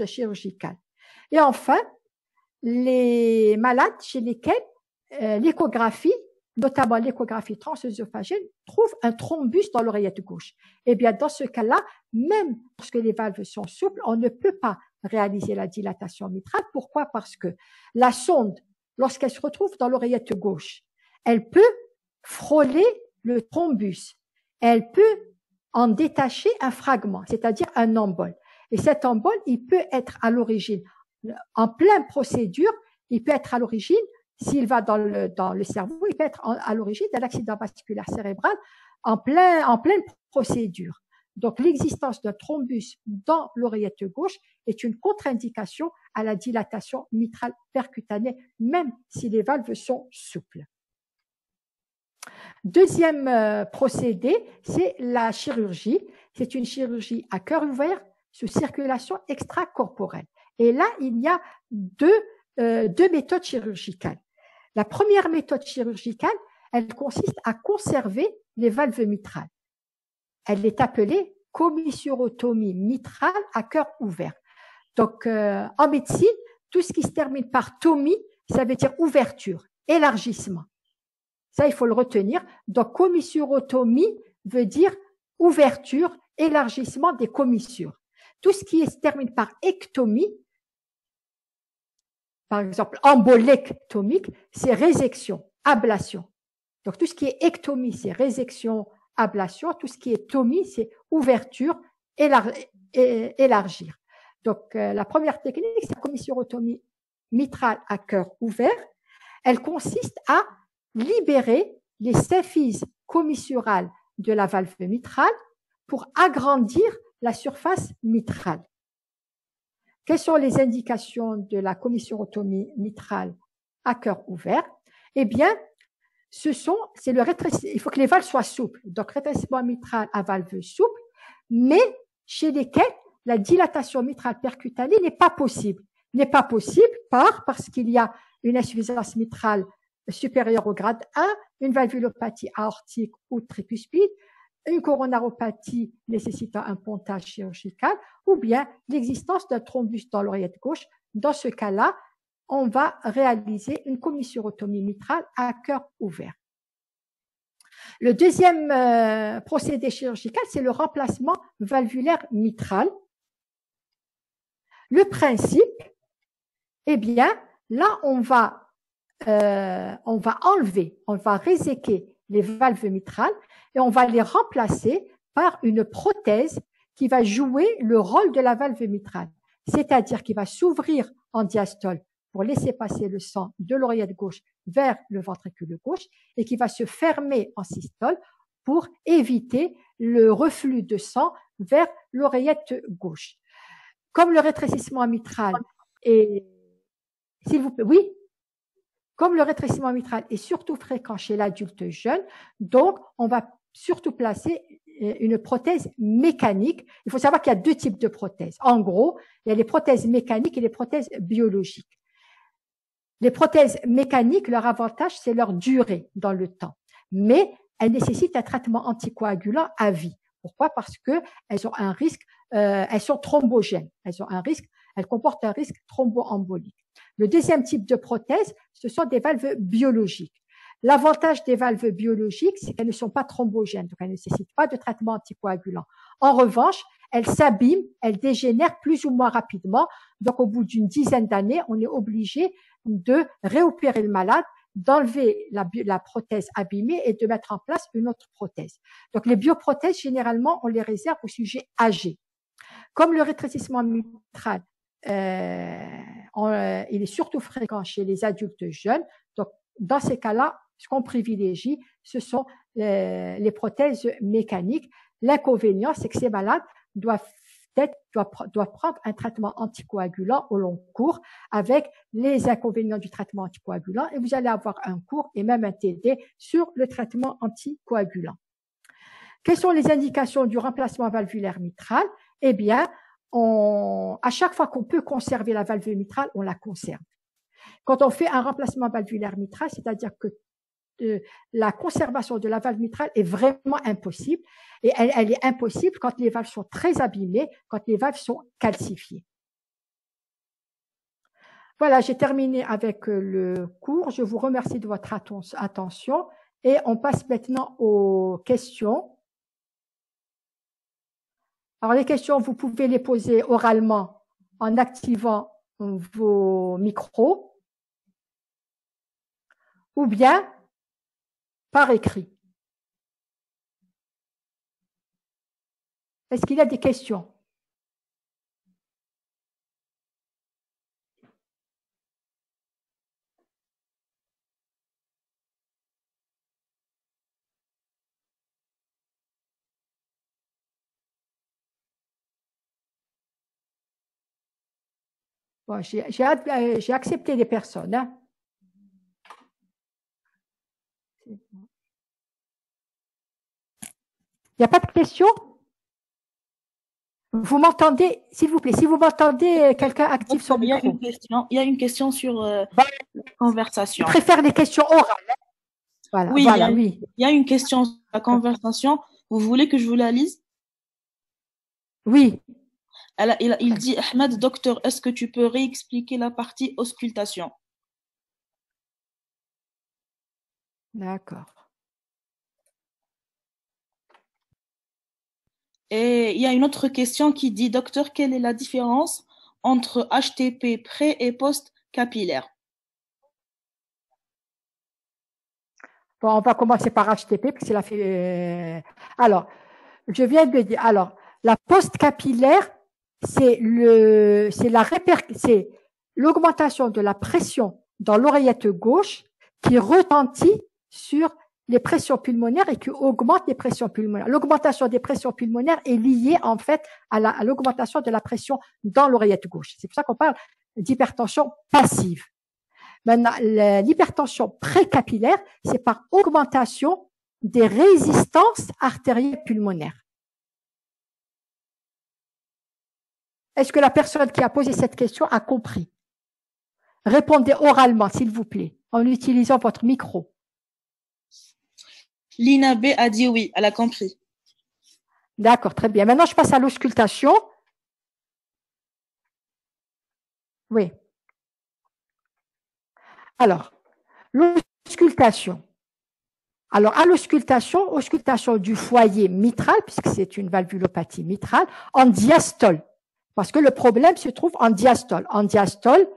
chirurgical. Et enfin, les malades chez lesquels l'échographie, notamment l'échographie transœsophagène, trouve un thrombus dans l'oreillette gauche. Eh bien, dans ce cas-là, même lorsque les valves sont souples, on ne peut pas réaliser la dilatation mitrale. Pourquoi? Parce que la sonde, lorsqu'elle se retrouve dans l'oreillette gauche, elle peut frôler le thrombus. Elle peut en détacher un fragment, c'est-à-dire un embole. Et cet embole, il peut être à l'origine, en pleine procédure, il peut être à l'origine, s'il va dans le cerveau, il peut être à l'origine d'un accident vasculaire cérébral en pleine procédure. Donc, l'existence d'un thrombus dans l'oreillette gauche est une contre-indication à la dilatation mitrale percutanée, même si les valves sont souples. Deuxième procédé, c'est la chirurgie. C'est une chirurgie à cœur ouvert sous circulation extracorporelle. Et là, il y a deux méthodes chirurgicales. La première méthode chirurgicale, elle consiste à conserver les valves mitrales. Elle est appelée commissurotomie mitrale à cœur ouvert. Donc, en médecine, tout ce qui se termine par tomie, ça veut dire ouverture, élargissement. Ça, il faut le retenir. Donc, commissurotomie veut dire ouverture, élargissement des commissures. Tout ce qui se termine par ectomie, par exemple, embolectomique, c'est résection, ablation. Donc, tout ce qui est ectomie, c'est résection, ablation. Tout ce qui est tomie, c'est ouverture, élargir. Donc, la première technique, c'est la commissurotomie mitrale à cœur ouvert. Elle consiste à libérer les symphyses commissurales de la valve mitrale pour agrandir la surface mitrale. Quelles sont les indications de la commissurotomie mitrale à cœur ouvert? Eh bien, il faut que les valves soient souples. Donc, rétrécissement mitral à valve souple, mais chez lesquels la dilatation mitrale percutanée n'est pas possible. N'est pas possible parce qu'il y a une insuffisance mitrale supérieure au grade 1, une valvulopathie aortique ou tricuspide, une coronaropathie nécessitant un pontage chirurgical, ou bien l'existence d'un thrombus dans l'oreillette gauche. Dans ce cas-là, on va réaliser une commissurotomie mitrale à cœur ouvert. Le deuxième procédé chirurgical, c'est le remplacement valvulaire mitral. Le principe, eh bien, là, on va enlever, on va réséquer les valves mitrales et on va les remplacer par une prothèse qui va jouer le rôle de la valve mitrale, c'est-à-dire qui va s'ouvrir en diastole pour laisser passer le sang de l'oreillette gauche vers le ventricule gauche et qui va se fermer en systole pour éviter le reflux de sang vers l'oreillette gauche. Comme le rétrécissement mitral est, s'il vous plaît, oui, comme le rétrécissement mitral est surtout fréquent chez l'adulte jeune, donc on va surtout placer une prothèse mécanique. Il faut savoir qu'il y a deux types de prothèses. En gros, il y a les prothèses mécaniques et les prothèses biologiques. Les prothèses mécaniques, leur avantage, c'est leur durée dans le temps, mais elles nécessitent un traitement anticoagulant à vie. Pourquoi? Parce que elles ont un risque, elles sont thrombogènes. Elles comportent un risque thromboembolique. Le deuxième type de prothèse, ce sont des valves biologiques. L'avantage des valves biologiques, c'est qu'elles ne sont pas thrombogènes, donc elles ne nécessitent pas de traitement anticoagulant. En revanche, elles s'abîment, elles dégénèrent plus ou moins rapidement. Donc, au bout d'une dizaine d'années, on est obligé de réopérer le malade, d'enlever la prothèse abîmée et de mettre en place une autre prothèse. Donc, les bioprothèses, généralement, on les réserve aux sujets âgés. Comme le rétrécissement mitral, il est surtout fréquent chez les adultes jeunes. Donc, dans ces cas-là, ce qu'on privilégie, ce sont les prothèses mécaniques. L'inconvénient, c'est que ces malades doivent prendre un traitement anticoagulant au long cours avec les inconvénients du traitement anticoagulant et vous allez avoir un cours et même un TD sur le traitement anticoagulant. Quelles sont les indications du remplacement valvulaire mitral? Eh bien, à chaque fois qu'on peut conserver la valve mitrale, on la conserve. Quand on fait un remplacement valvulaire mitral, c'est-à-dire que la conservation de la valve mitrale est vraiment impossible et elle est impossible quand les valves sont très abîmées, quand les valves sont calcifiées. Voilà, j'ai terminé avec le cours. Je vous remercie de votre attention et on passe maintenant aux questions. Alors, les questions, vous pouvez les poser oralement en activant vos micros ou bien par écrit. Est-ce qu'il y a des questions? Bon, j'ai accepté les personnes. Hein. Il n'y a pas de questions? Vous m'entendez, s'il vous plaît, si vous m'entendez, quelqu'un active son micro. Il y a une question sur la conversation. Je préfère les questions orales. Voilà, oui, voilà, il y a une question sur la conversation. Vous voulez que je vous la lise? Oui. Il dit, Ahmed, docteur, est-ce que tu peux réexpliquer la partie auscultation? D'accord. Et il y a une autre question qui dit, docteur, quelle est la différence entre HTP pré et post-capillaire? Bon, on va commencer par HTP, parce que c'est la fait. Alors, je viens de dire. Alors, la post-capillaire, c'est l'augmentation de la pression dans l'oreillette gauche qui retentit sur les pressions pulmonaires et qui augmente les pressions pulmonaires. L'augmentation des pressions pulmonaires est liée en fait à l'augmentation de la pression dans l'oreillette gauche. C'est pour ça qu'on parle d'hypertension passive. Maintenant, l'hypertension précapillaire, c'est par augmentation des résistances artérielles pulmonaires. Est-ce que la personne qui a posé cette question a compris? Répondez oralement, s'il vous plaît, en utilisant votre micro. Lina B a dit oui, elle a compris. D'accord, très bien. Maintenant, je passe à l'auscultation. Oui. Alors, l'auscultation. Alors, à l'auscultation, auscultation du foyer mitral, puisque c'est une valvulopathie mitrale, en diastole. Parce que le problème se trouve en diastole. En diastole,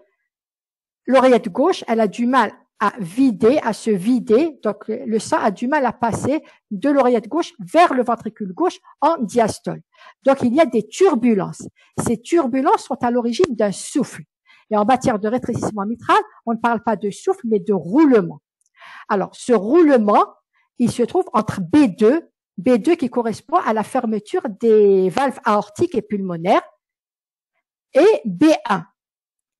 l'oreillette gauche, elle a du mal à se vider. Donc, le sang a du mal à passer de l'oreillette gauche vers le ventricule gauche en diastole. Donc, il y a des turbulences. Ces turbulences sont à l'origine d'un souffle. Et en matière de rétrécissement mitral, on ne parle pas de souffle, mais de roulement. Alors, ce roulement, il se trouve entre B2 qui correspond à la fermeture des valves aortiques et pulmonaires, et B1,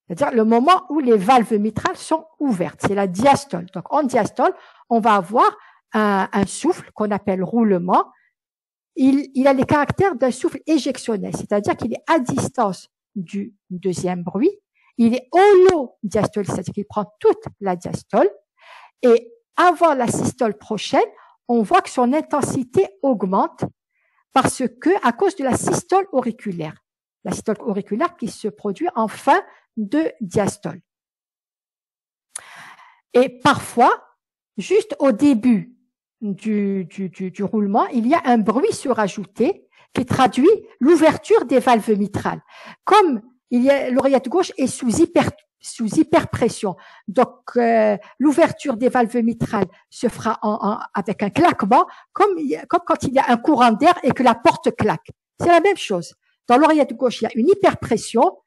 c'est-à-dire le moment où les valves mitrales sont ouvertes, c'est la diastole. Donc, en diastole, on va avoir un souffle qu'on appelle roulement. Il a les caractères d'un souffle éjectionnel, c'est-à-dire qu'il est à distance du deuxième bruit. Il est holodiastolique, c'est-à-dire qu'il prend toute la diastole. Et avant la systole prochaine, on voit que son intensité augmente parce que, à cause de la systole auriculaire. La systole auriculaire qui se produit en fin de diastole. Et parfois, juste au début du roulement, il y a un bruit surajouté qui traduit l'ouverture des valves mitrales. Comme l'oreillette gauche est sous hyperpression, donc l'ouverture des valves mitrales se fera avec un claquement, comme quand il y a un courant d'air et que la porte claque. C'est la même chose. Dans l'oreillette gauche, il y a une hyperpression.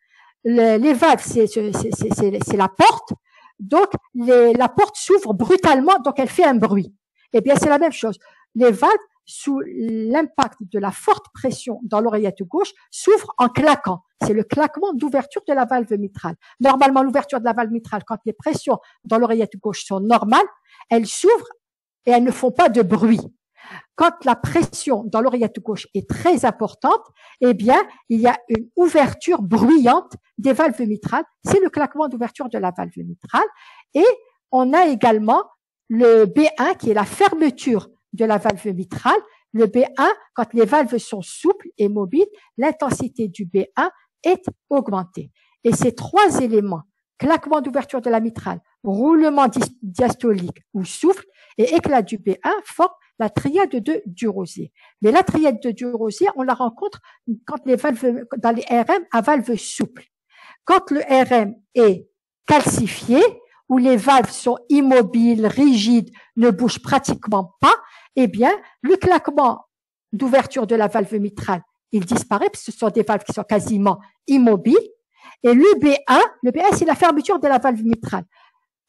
Les valves, c'est la porte. Donc, la porte s'ouvre brutalement, donc elle fait un bruit. Eh bien, c'est la même chose. Les valves, sous l'impact de la forte pression dans l'oreillette gauche, s'ouvrent en claquant. C'est le claquement d'ouverture de la valve mitrale. Normalement, l'ouverture de la valve mitrale, quand les pressions dans l'oreillette gauche sont normales, elles s'ouvrent et elles ne font pas de bruit. Quand la pression dans l'oreillette gauche est très importante, eh bien, il y a une ouverture bruyante des valves mitrales. C'est le claquement d'ouverture de la valve mitrale. Et on a également le B1 qui est la fermeture de la valve mitrale. Le B1, quand les valves sont souples et mobiles, l'intensité du B1 est augmentée. Et ces trois éléments, claquement d'ouverture de la mitrale, roulement diastolique ou souffle et éclat du B1 forment la triade de Durozier. Mais la triade de Durozier, on la rencontre quand les valves, dans les RM à valve souple. Quand le RM est calcifié, où les valves sont immobiles, rigides, ne bougent pratiquement pas, eh bien, le claquement d'ouverture de la valve mitrale, il disparaît, parce que ce sont des valves qui sont quasiment immobiles. Et le B1, c'est la fermeture de la valve mitrale.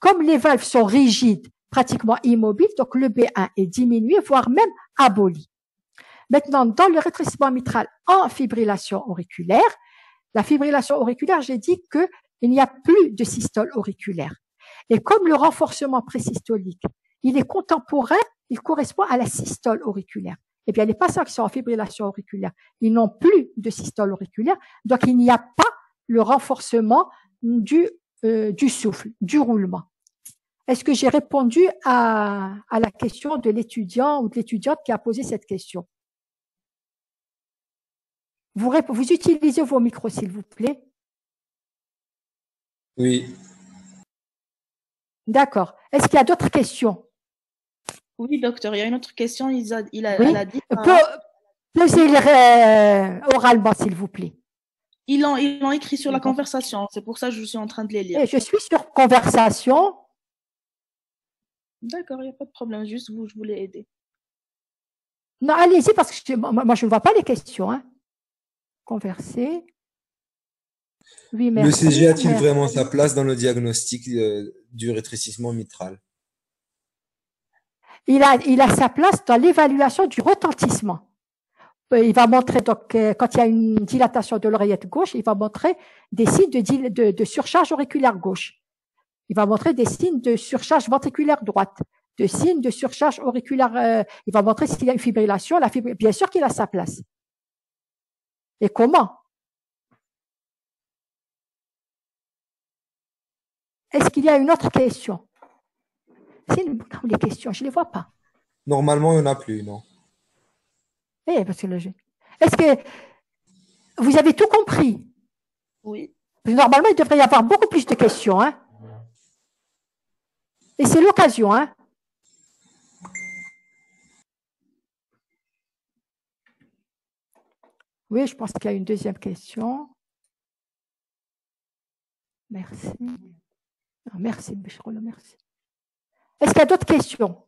Comme les valves sont rigides, pratiquement immobiles, donc le B1 est diminué, voire même aboli. Maintenant, dans le rétrécissement mitral en fibrillation auriculaire, la fibrillation auriculaire, j'ai dit qu'il n'y a plus de systole auriculaire. Et comme le renforcement présystolique, il est contemporain, il correspond à la systole auriculaire. Eh bien, les patients qui sont en fibrillation auriculaire, ils n'ont plus de systole auriculaire, donc il n'y a pas le renforcement du souffle, du roulement. Est-ce que j'ai répondu à la question de l'étudiant ou de l'étudiante qui a posé cette question? Vous utilisez vos micros, s'il vous plaît. Oui. D'accord. Est-ce qu'il y a d'autres questions? Oui, docteur, il y a une autre question. Oui. Elle a dit. Posez-le oralement, s'il vous plaît. Ils l'ont écrit sur la conversation. C'est pour ça que je suis en train de les lire. Et je suis sur conversation. D'accord, il n'y a pas de problème. Juste vous, je voulais aider. Non, allez-y, parce que moi, je ne vois pas les questions. Hein. Converser. Oui, merci. Le CG a-t-il vraiment sa place dans le diagnostic du rétrécissement mitral? Il a sa place dans l'évaluation du retentissement. Il va montrer, donc, quand il y a une dilatation de l'oreillette gauche, il va montrer des signes de surcharge auriculaire gauche. Il va montrer des signes de surcharge ventriculaire droite, de signes de surcharge auriculaire. Il va montrer s'il y a une fibrillation. Bien sûr qu'il a sa place. Et comment? Est-ce qu'il y a une autre question? C'est les questions, je ne les vois pas. Normalement, il n'y en a plus, non? Eh, parce que est-ce que vous avez tout compris? Oui. Normalement, il devrait y avoir beaucoup plus de questions. Hein? Et c'est l'occasion. Hein? Oui, je pense qu'il y a une deuxième question. Merci. Ah, merci, Béchroula, merci. Est-ce qu'il y a d'autres questions?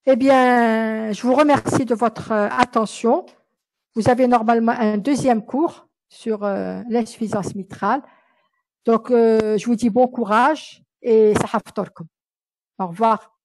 Eh bien, je vous remercie de votre attention. Vous avez normalement un deuxième cours sur l'insuffisance mitrale. Donc, je vous dis bon courage et sahaftorkum. Au revoir.